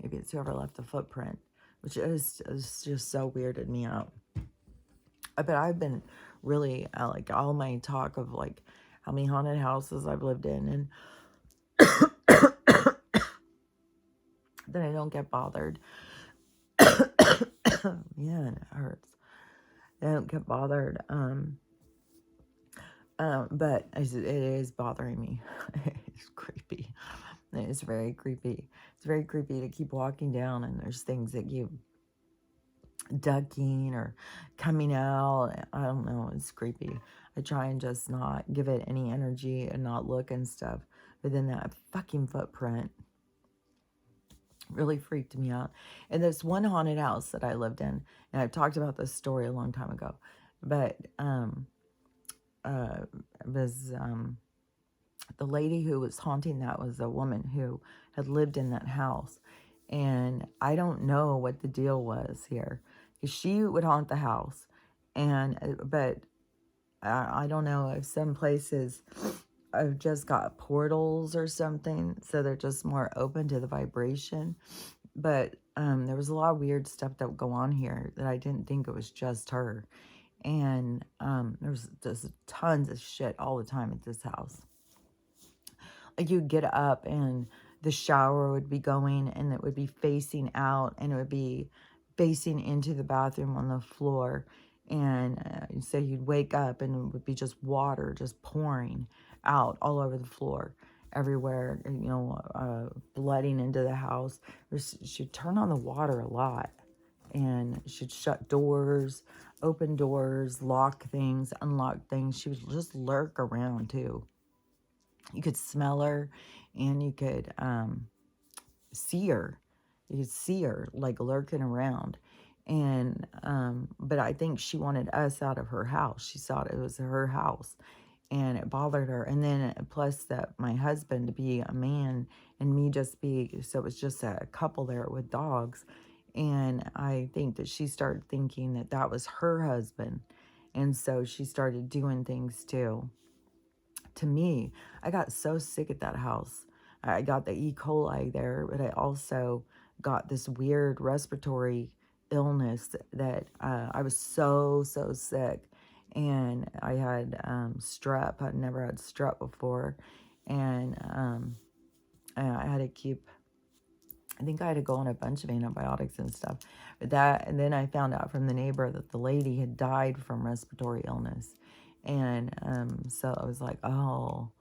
Maybe it's whoever left the footprint, which is just so weirded me out. But I've been really, like, all my talk of, like, how many haunted houses I've lived in, and then I don't get bothered. Man, it hurts. I don't get bothered. But it is bothering me. It's creepy. It's very creepy. It's very creepy to keep walking down, and there's things that keep ducking or coming out. I don't know. It's creepy. I try and just not give it any energy and not look and stuff. But then that fucking footprint really freaked me out. And there's one haunted house that I lived in, and I've talked about this story a long time ago, but it was the lady who was haunting that was a woman who had lived in that house. And I don't know what the deal was here, because she would haunt the house, but I don't know if some places I've just got portals or something, so they're just more open to the vibration. But there was a lot of weird stuff that would go on here that I didn't think it was just her. And there was just tons of shit all the time at this house. Like, you'd get up and the shower would be going, and it would be facing out, and it would be facing into the bathroom on the floor. And so you'd wake up and it would be just water just pouring out all over the floor, everywhere, blooding into the house. She'd turn on the water a lot, and she'd shut doors, open doors, lock things, unlock things. She would just lurk around too. You could smell her, and you could see her. You could see her like lurking around. And but I think she wanted us out of her house. She thought it was her house, and it bothered her. And then plus that my husband to be a man and me just be, so it was just a couple there with dogs. And I think that she started thinking that that was her husband, and so she started doing things too to me. I got so sick at that house. I got the E. coli there, but I also got this weird respiratory illness that I was so sick. And I had strep. I'd never had strep before. And I had to keep, I think I had to go on a bunch of antibiotics and stuff. But and then I found out from the neighbor that the lady had died from respiratory illness. And so I was like, oh,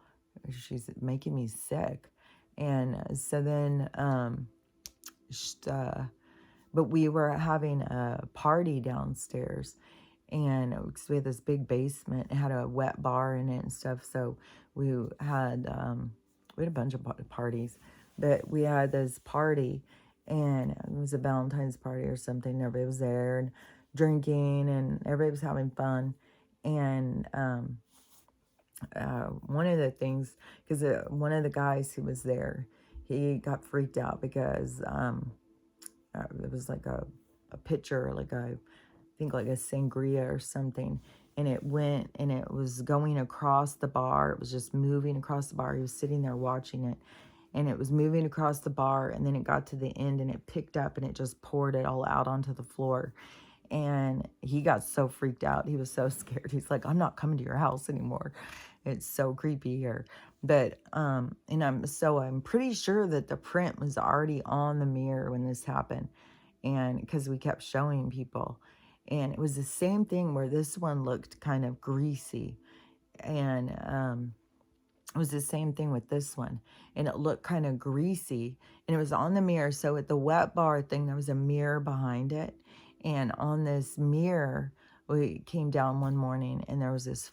she's making me sick. And so then, but we were having a party downstairs. And we had this big basement. It had a wet bar in it and stuff. So we had a bunch of parties. But we had this party, and it was a Valentine's party or something. Everybody was there and drinking, and everybody was having fun. And one of the things, because one of the guys who was there, he got freaked out because it was like a pitcher, like I think like a sangria or something, and it went and it was going across the bar. It was just moving across the bar. He was sitting there watching it, and it was moving across the bar, and then it got to the end and it picked up and it just poured it all out onto the floor. And he got so freaked out. He was so scared. He's like, I'm not coming to your house anymore. It's so creepy here. But, and I'm pretty sure that the print was already on the mirror when this happened. And because we kept showing people. And it was the same thing where this one looked kind of greasy. And, it was the same thing with this one. And it looked kind of greasy. And it was on the mirror. So at the wet bar thing, there was a mirror behind it. And on this mirror, we came down one morning and there was this,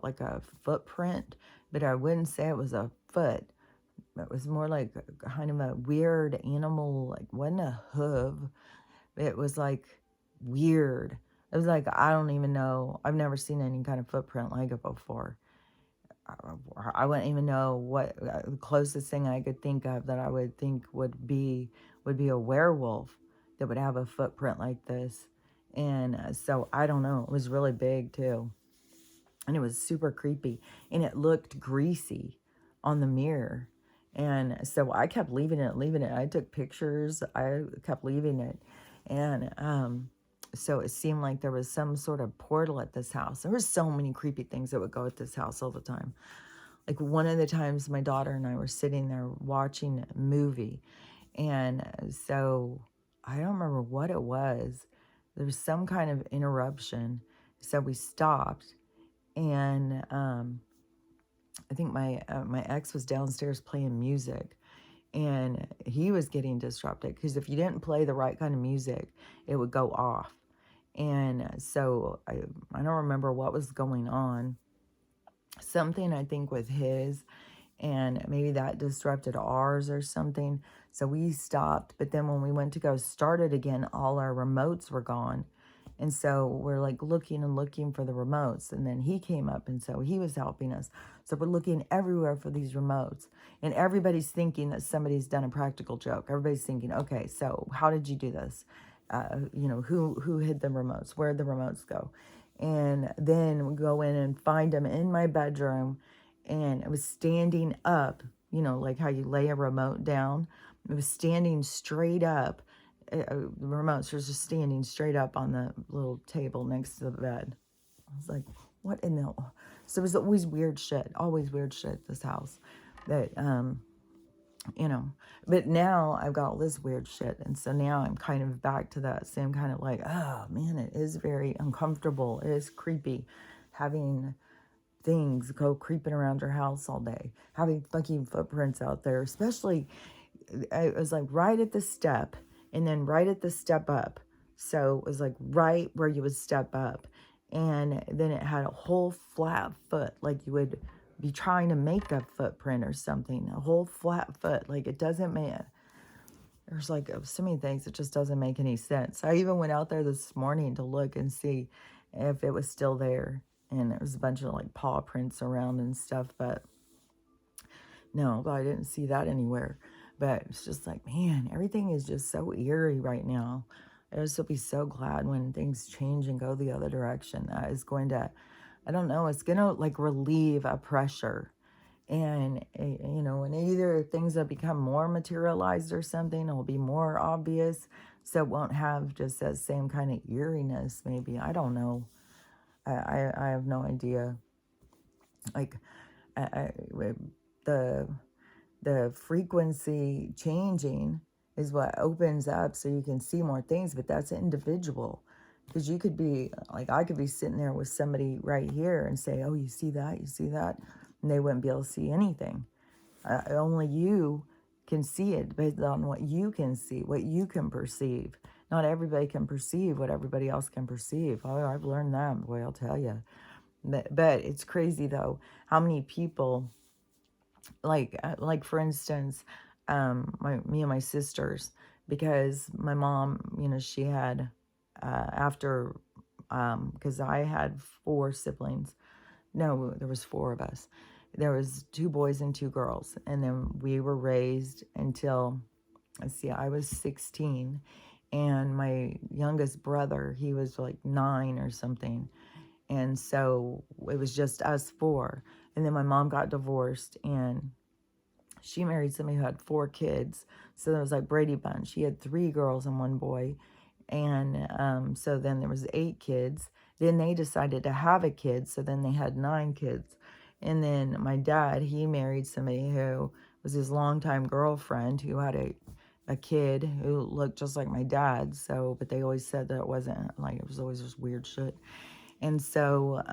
like a footprint, but I wouldn't say it was a foot. It was more like kind of a weird animal, like wasn't a hoof. It was like weird. It was like, I don't even know. I've never seen any kind of footprint like it before. I wouldn't even know what the closest thing I could think of that I would think would be a werewolf that would have a footprint like this. And so I don't know. It was really big too. And it was super creepy. And it looked greasy on the mirror. And so I kept leaving it. I took pictures. I kept leaving it. And so it seemed like there was some sort of portal at this house. There were so many creepy things that would go at this house all the time. Like one of the times my daughter and I were sitting there watching a movie. And so I don't remember what it was. There was some kind of interruption. So we stopped. And I think my ex was downstairs playing music. And he was getting disrupted. Because if you didn't play the right kind of music, it would go off. And so I don't remember what was going on. Something, I think, with his, and maybe that disrupted ours or something. So we stopped. But then when we went to go start it again, all our remotes were gone. And so we're like looking and looking for the remotes. And then he came up, and so he was helping us. So we're looking everywhere for these remotes. And everybody's thinking that somebody's done a practical joke. Everybody's thinking, okay, so how did you do this? Who hid the remotes? Where'd the remotes go? And then we go in and find them in my bedroom. And it was standing up, like how you lay a remote down. It was standing straight up. The remotes were just standing straight up on the little table next to the bed. I was like, what in the... So it was always weird shit at this house. That, you know. But now I've got all this weird shit. And so now I'm kind of back to that same kind of like, oh man, it is very uncomfortable. It is creepy having things go creeping around your house all day, having fucking footprints out there, especially it was like right at the step and then right at the step up. So it was like right where you would step up. And then it had a whole flat foot, like you would be trying to make a footprint or something, a whole flat foot. Like it doesn't make, there's like so many things that just doesn't make any sense. I even went out there this morning to look and see if it was still there. And there was a bunch of like paw prints around and stuff, but no, I didn't see that anywhere. But it's just like, man, everything is just so eerie right now. I just will be so glad when things change and go the other direction. That is going to, I don't know, it's going to like relieve a pressure. And, you know, and either things that become more materialized or something, it will be more obvious. So it won't have just that same kind of eeriness, maybe. I don't know. I have no idea. Like, the the frequency changing is what opens up so you can see more things, but that's individual. Because you could be, like, I could be sitting there with somebody right here and say, oh, you see that? You see that? And they wouldn't be able to see anything. Only you can see it based on what you can see, what you can perceive. Not everybody can perceive what everybody else can perceive. Oh, I've learned that, boy, I'll tell you. But it's crazy, though, how many people, like for instance, me and my sisters, because my mom, you know, she had, after, because I had 4 siblings. No, there was 4 of us. There was 2 boys and 2 girls. And then we were raised until, let's see, I was 16. And my youngest brother, he was like 9 or something. And so it was just us 4. And then my mom got divorced and she married somebody who had 4 kids. So there was like Brady Bunch. She had 3 girls and 1 boy. And so then there was 8 kids. Then they decided to have a kid. So then they had 9 kids. And then my dad, he married somebody who was his longtime girlfriend who had a kid who looked just like my dad. So, but they always said that it wasn't, like, it was always just weird shit. And so,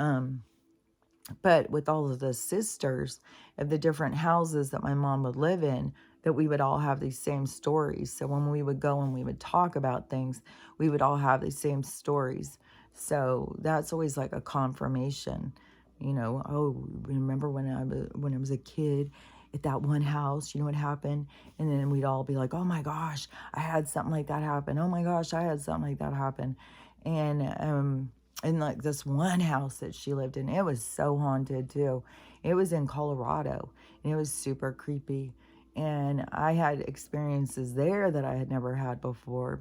but with all of the sisters of the different houses that my mom would live in, that we would all have these same stories. So when we would go and we would talk about things, we would all have these same stories. So that's always like a confirmation, you know. Oh, remember when I was a kid at that one house, you know what happened? And then we'd all be like, oh my gosh, I had something like that happen. Oh my gosh, I had something like that happen. And like this one house that she lived in, it was so haunted too. It was in Colorado and it was super creepy. And I had experiences there that I had never had before.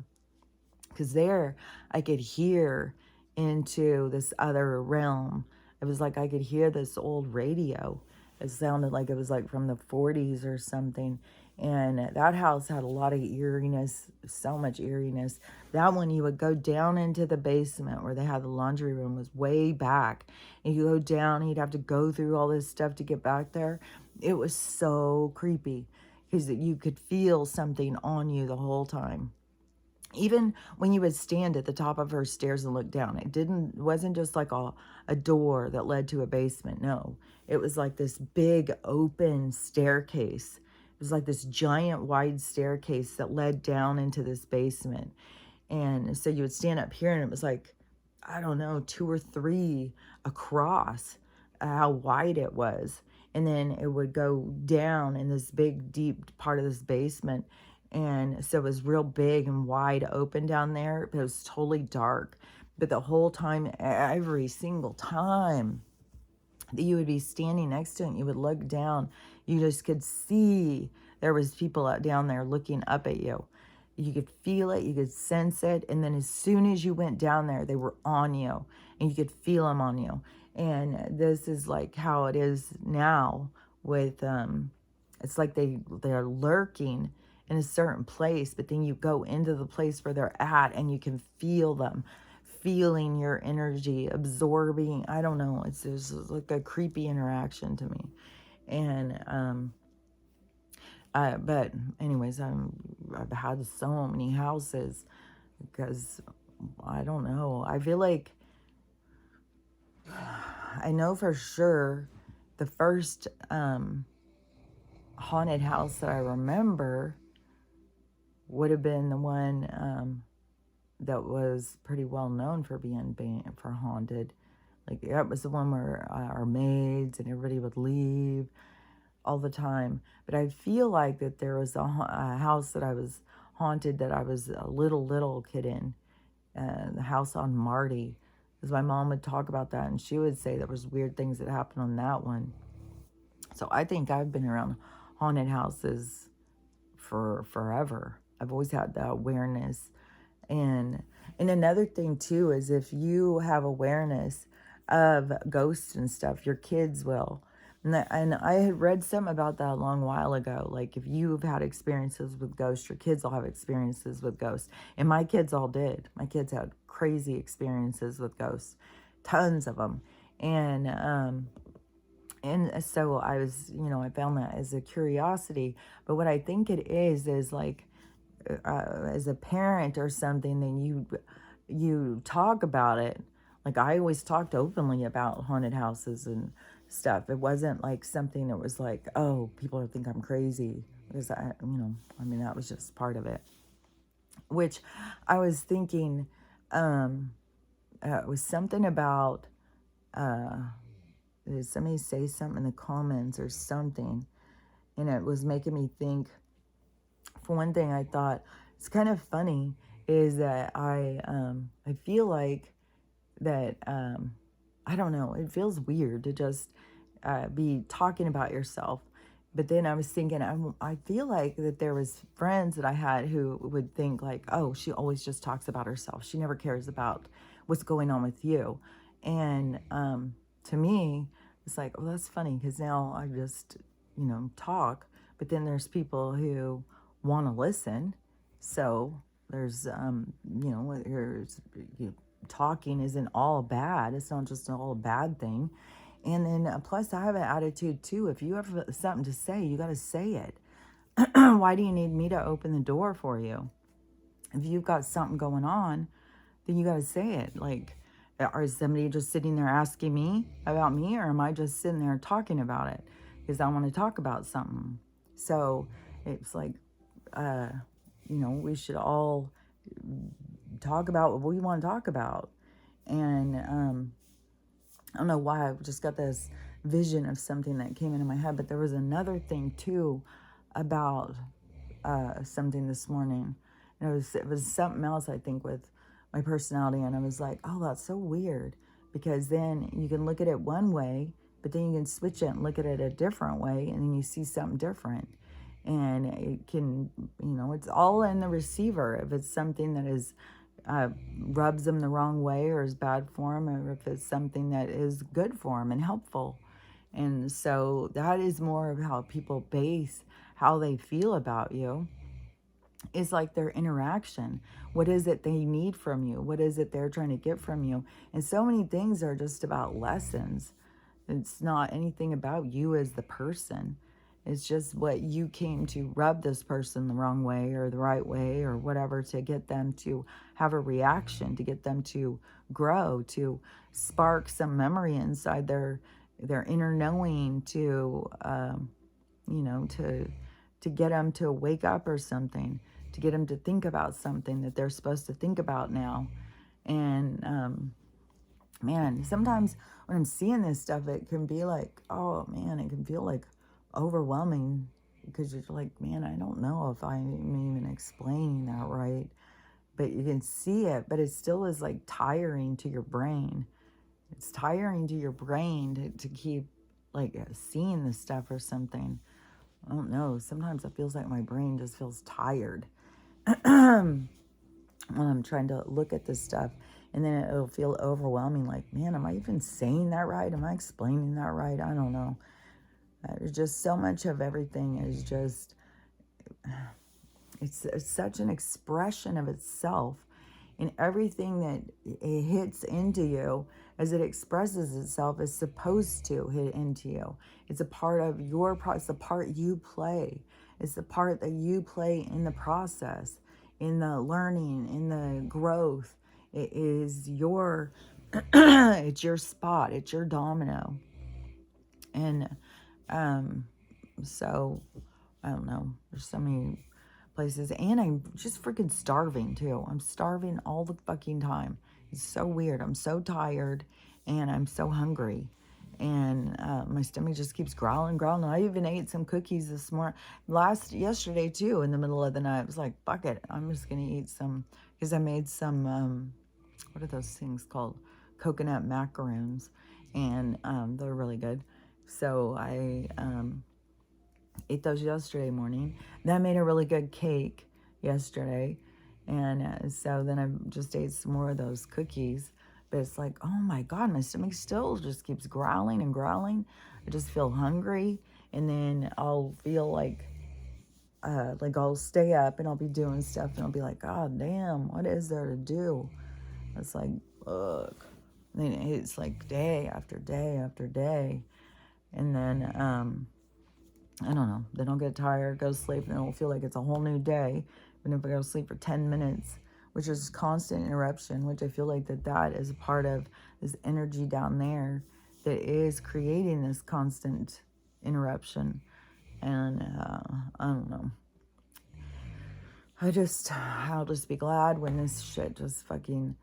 Because there I could hear into this other realm. It was like I could hear this old radio. It sounded like it was like from the 40s or something. And that house had a lot of eeriness, so much eeriness. That one, you would go down into the basement where they had the laundry room, was way back. And you go down, and you'd have to go through all this stuff to get back there. It was so creepy because you could feel something on you the whole time. Even when you would stand at the top of her stairs and look down, wasn't just like a door that led to a basement. No, it was like this big open staircase. It was like this giant wide staircase that led down into this basement. And so you would stand up here and it was like, I don't know, 2 or 3 across, how wide it was. And then it would go down in this big, deep part of this basement. And so it was real big and wide open down there, but it was totally dark. But the whole time, every single time that you would be standing next to it, and you would look down, you just could see there was people out down there looking up at you. You could feel it, you could sense it, and then as soon as you went down there, they were on you, and you could feel them on you. And this is like how it is now with, it's like they're lurking in a certain place, but then you go into the place where they're at, and you can feel them, feeling your energy, absorbing. I don't know, it's just like a creepy interaction to me. And But anyways, I've had so many houses because I don't know. I feel like I know for sure the first haunted house that I remember would have been the one that was pretty well known for being for haunted. Like that was the one where our maids and everybody would leave all the time. But I feel like that there was a house that I was haunted that I was a little kid in, the house on Marty. Because my mom would talk about that, and she would say there was weird things that happened on that one. So I think I've been around haunted houses for forever. I've always had that awareness. And another thing too is if you have awareness of ghosts and stuff, your kids will. And I had read something about that a long while ago. Like if you've had experiences with ghosts, your kids will have experiences with ghosts. And my kids all did. My kids had crazy experiences with ghosts, tons of them. And so I was, I found that as a curiosity. But what I think it is like, as a parent or something, then you talk about it. Like I always talked openly about haunted houses and stuff. It wasn't like something that was like, oh, people think I'm crazy, because that was just part of it. Which I was thinking, it was something about, did somebody say something in the comments or something, and it was making me think. For one thing, I thought it's kind of funny is that I feel like that, I don't know, it feels weird to just be talking about yourself. But then I was thinking, I feel like that there was friends that I had who would think like, oh, she always just talks about herself. She never cares about what's going on with you. And to me, it's like, oh, that's funny, because now I just, talk. But then there's people who want to listen. So there's, talking isn't all bad. It's not just all a bad thing. And then plus I have an attitude too. If you have something to say, you got to say it. Why do you need me to open the door for you? If you've got something going on, then you got to say it. Like, or is somebody just sitting there asking me about me, or am I just sitting there talking about it because I want to talk about something? So it's like, we should all talk about what we want to talk about. And I don't know why, I just got this vision of something that came into my head. But there was another thing too about something this morning. And it was something else, I think, with my personality. And I was like, oh, that's so weird. Because then you can look at it one way, but then you can switch it and look at it a different way, and then you see something different. And it can, it's all in the receiver. If it's something that is rubs them the wrong way or is bad for them, or if it's something that is good for them and helpful. And so that is more of how people base how they feel about you. Is like their interaction. What is it they need from you? What is it they're trying to get from you? And so many things are just about lessons. It's not anything about you as the person. It's just what you came to rub this person the wrong way or the right way or whatever, to get them to have a reaction, to get them to grow, to spark some memory inside their inner knowing, to to get them to wake up or something, to get them to think about something that they're supposed to think about now. And man, sometimes when I'm seeing this stuff, it can be like, oh man, it can feel like overwhelming, because you're like, man, I don't know if I'm even explaining that right. But you can see it, but it still is like tiring to your brain. It's tiring to your brain to keep like seeing this stuff or something. I don't know. Sometimes it feels like my brain just feels tired when I'm trying to look at this stuff. And then it'll feel overwhelming. Like, man, am I even saying that right? Am I explaining that right? I don't know. There's just so much of everything is just, it's such an expression of itself. And everything that it hits into you as it expresses itself is supposed to hit into you. It's a part of your part. It's the part you play. It's the part that you play in the process, in the learning, in the growth. It is your, it's your spot. It's your domino. And so, I don't know. There's so many places. And I'm just freaking starving, too. I'm starving all the fucking time. It's so weird. I'm so tired. And I'm so hungry. And my stomach just keeps growling, growling. I even ate some cookies this morning. Yesterday, too, in the middle of the night. I was like, fuck it. I'm just going to eat some. Because I made some, what are those things called? Coconut macaroons. And they're really good. So I ate those yesterday morning. Then I made a really good cake yesterday. And so then I just ate some more of those cookies. But it's like, oh my God, my stomach still just keeps growling and growling. I just feel hungry. And then I'll feel like I'll stay up and I'll be doing stuff and I'll be like, God damn, what is there to do? It's like, fuck. And then it's like day after day after day. And then, I don't know. Then I'll get tired, go to sleep, and it'll feel like it's a whole new day. Even if I go to sleep for 10 minutes, which is constant interruption, which I feel like that is a part of this energy down there that is creating this constant interruption. And I don't know. I'll just be glad when this shit just fucking,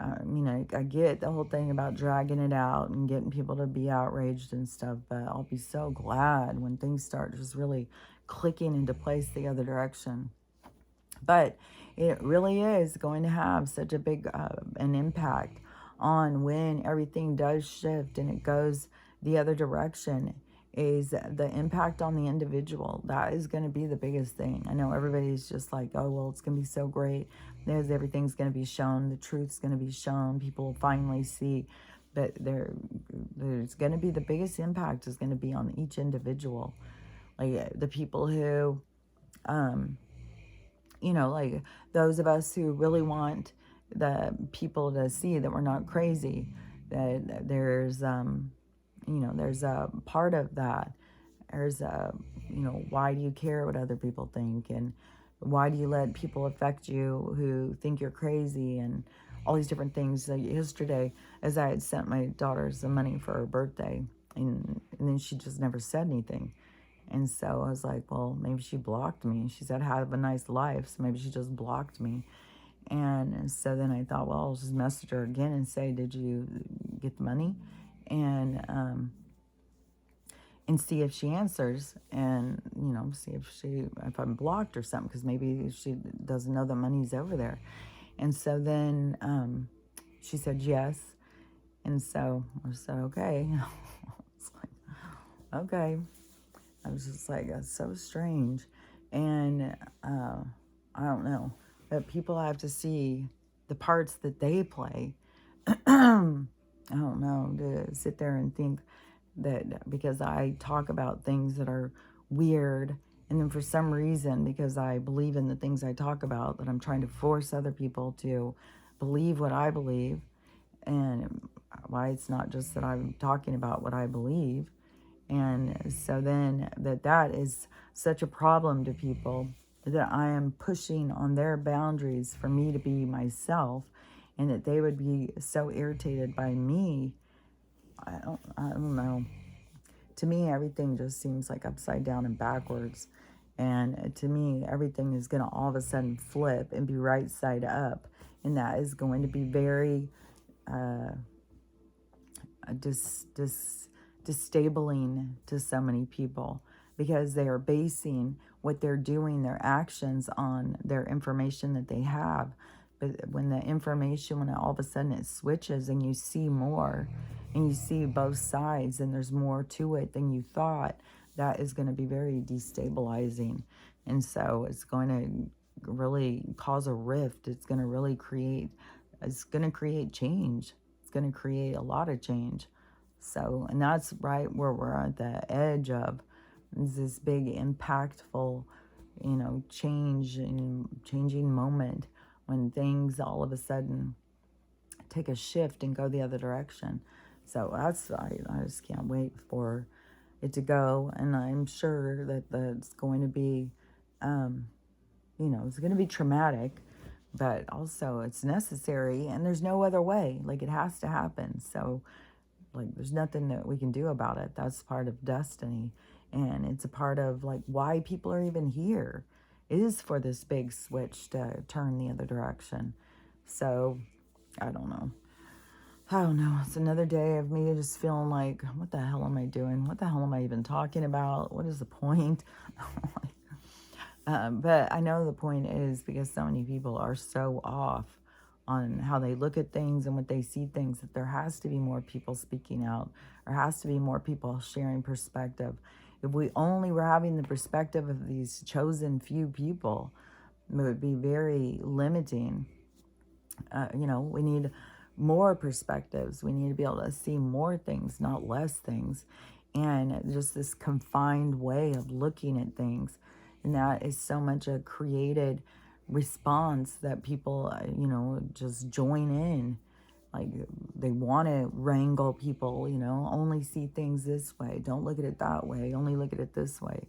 I get the whole thing about dragging it out and getting people to be outraged and stuff, but I'll be so glad when things start just really clicking into place the other direction. But it really is going to have such a big an impact on when everything does shift and it goes the other direction, is the impact on the individual. That is going to be the biggest thing. I know everybody's just like, oh, well, it's going to be so great. Everything's going to be shown. The truth's going to be shown. People will finally see. But there's going to be the biggest impact is going to be on each individual. Like the people who, like those of us who really want the people to see that we're not crazy, that there's, there's a part of that. There's why do you care what other people think? And why do you let people affect you who think you're crazy? And all these different things. Like yesterday, as I had sent my daughter some money for her birthday, and then she just never said anything. And so I was like, well, maybe she blocked me. She said, have a nice life. So maybe she just blocked me. And so then I thought, well, I'll just message her again and say, did you get the money? And see if she answers, and see if I'm blocked or something, because maybe she doesn't know the money's over there. And so then she said yes, and so I said okay. I was like, okay. I was just like, that's so strange. And I don't know, but people have to see the parts that they play. I don't know, to sit there and think that because I talk about things that are weird, and then for some reason, because I believe in the things I talk about, that I'm trying to force other people to believe what I believe. And why it's not just that I'm talking about what I believe. And so then that is such a problem to people, that I am pushing on their boundaries for me to be myself, and that they would be so irritated by me. I don't know. To me, everything just seems like upside down and backwards. And to me, everything is going to all of a sudden flip and be right side up. And that is going to be very disabling to so many people, because they are basing what they're doing, their actions, on their information that they have. But when the information, when all of a sudden it switches and you see more and you see both sides and there's more to it than you thought, that is going to be very destabilizing. And so it's going to really cause a rift. It's going to create change. It's going to create a lot of change. So, and that's right where we're at the edge of this big impactful, changing moment, when things all of a sudden take a shift and go the other direction. So I just can't wait for it to go. And I'm sure that that's going to be, it's going to be traumatic, but also it's necessary, and there's no other way. Like, it has to happen. So, like, there's nothing that we can do about it. That's part of destiny. And it's a part of, like, why people are even here. It is for this big switch to turn the other direction. So, I don't know. I don't know. It's another day of me just feeling like, what the hell am I doing? What the hell am I even talking about? What is the point? But I know the point is because so many people are so off on how they look at things and what they see things, that there has to be more people speaking out. There has to be more people sharing perspective. If we only were having the perspective of these chosen few people, it would be very limiting. We need more perspectives. We need to be able to see more things, not less things. And just this confined way of looking at things. And that is so much a created response that people, just join in. Like, they want to wrangle people, only see things this way. Don't look at it that way. Only look at it this way.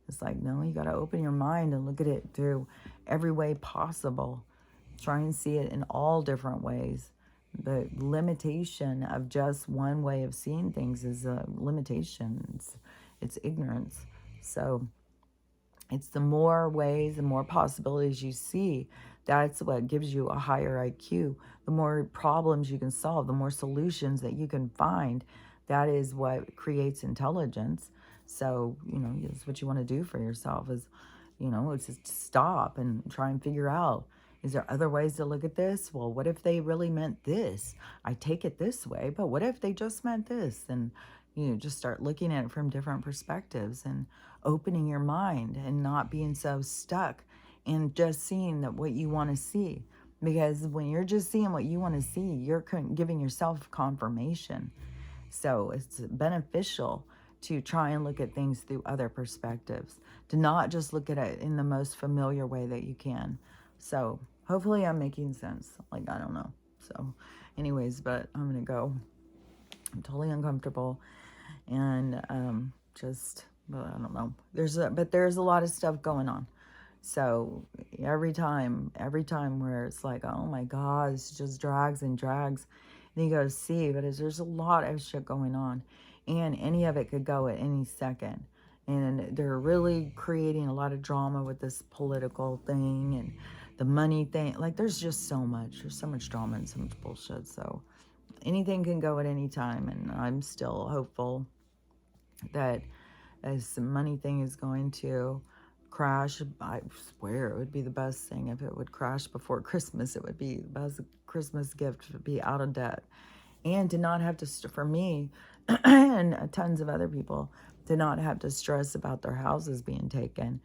It's like, no, you got to open your mind and look at it through every way possible. Try and see it in all different ways. The limitation of just one way of seeing things is a limitation. It's ignorance. So it's the more ways and more possibilities you see, that's what gives you a higher IQ. The more problems you can solve, the more solutions that you can find, that is what creates intelligence. So, that's what you want to do for yourself is, it's just stop and try and figure out, is there other ways to look at this? Well, what if they really meant this? I take it this way, but what if they just meant this? And, just start looking at it from different perspectives and opening your mind and not being so stuck and just seeing that what you want to see. Because when you're just seeing what you want to see, you're giving yourself confirmation. So it's beneficial to try and look at things through other perspectives, to not just look at it in the most familiar way that you can. So hopefully I'm making sense. Like, I don't know. So anyways, but I'm going to go. I'm totally uncomfortable. And but I don't know. There's a lot of stuff going on. So every time where it's like, oh my God, it's just drags and drags. And you go see, but there's a lot of shit going on. And any of it could go at any second. And they're really creating a lot of drama with this political thing and the money thing. Like, there's just so much. There's so much drama and so much bullshit. So anything can go at any time. And I'm still hopeful that as the money thing is going to crash, I swear it would be the best thing if it would crash before Christmas. It would be the best Christmas gift to be out of debt and to not have to, for me and tons of other people, to not have to stress about their houses being taken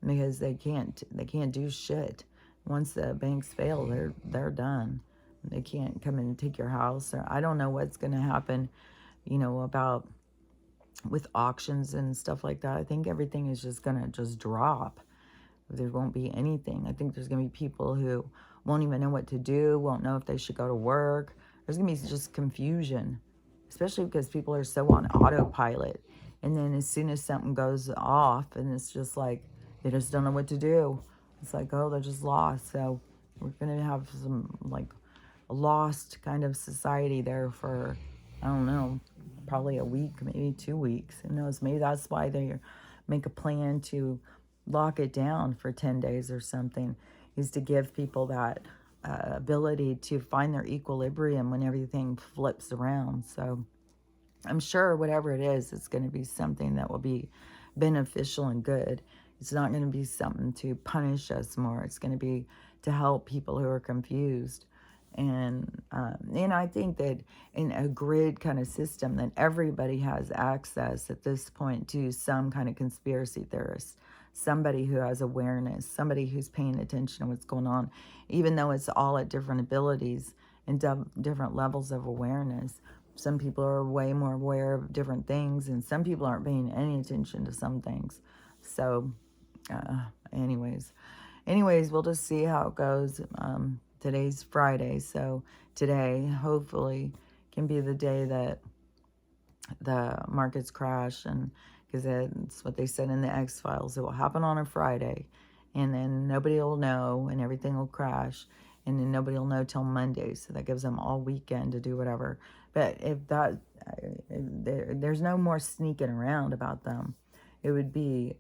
because they can't do shit. Once the banks fail, they're done. They can't come in and take your house. Or I don't know what's going to happen, about with auctions and stuff like that. I think everything is just going to just drop. There won't be anything. I think there's going to be people who won't even know what to do, won't know if they should go to work. There's going to be just confusion, especially because people are so on autopilot. And then as soon as something goes off and it's just like, they just don't know what to do. It's like, oh, they're just lost. So we're going to have some, like, a lost kind of society there for, I don't know, probably a week, maybe 2 weeks. Who knows? Maybe that's why they make a plan to lock it down for 10 days or something, is to give people that ability to find their equilibrium when everything flips around. So I'm sure whatever it is, it's going to be something that will be beneficial and good. It's not going to be something to punish us more. It's going to be to help people who are confused. And I think that in a grid kind of system, that everybody has access at this point to some kind of conspiracy theorist, somebody who has awareness, somebody who's paying attention to what's going on, even though it's all at different abilities and different levels of awareness. Some people are way more aware of different things, and some people aren't paying any attention to some things. So, anyways, we'll just see how it goes. Today's Friday, so today hopefully can be the day that the markets crash, and because that's what they said in the X-Files. It will happen on a Friday, and then nobody will know, and everything will crash, and then nobody will know till Monday. So that gives them all weekend to do whatever. But if that, there's no more sneaking around about them. It would be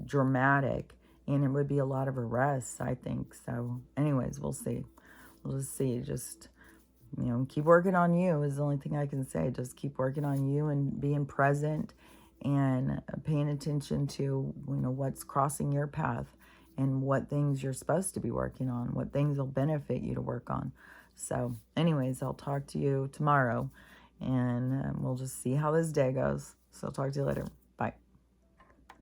dramatic, and it would be a lot of arrests, I think. So anyways, we'll see. We'll just see. Just, keep working on you is the only thing I can say. Just keep working on you and being present and paying attention to, what's crossing your path and what things you're supposed to be working on, what things will benefit you to work on. So anyways, I'll talk to you tomorrow, and we'll just see how this day goes. So I'll talk to you later.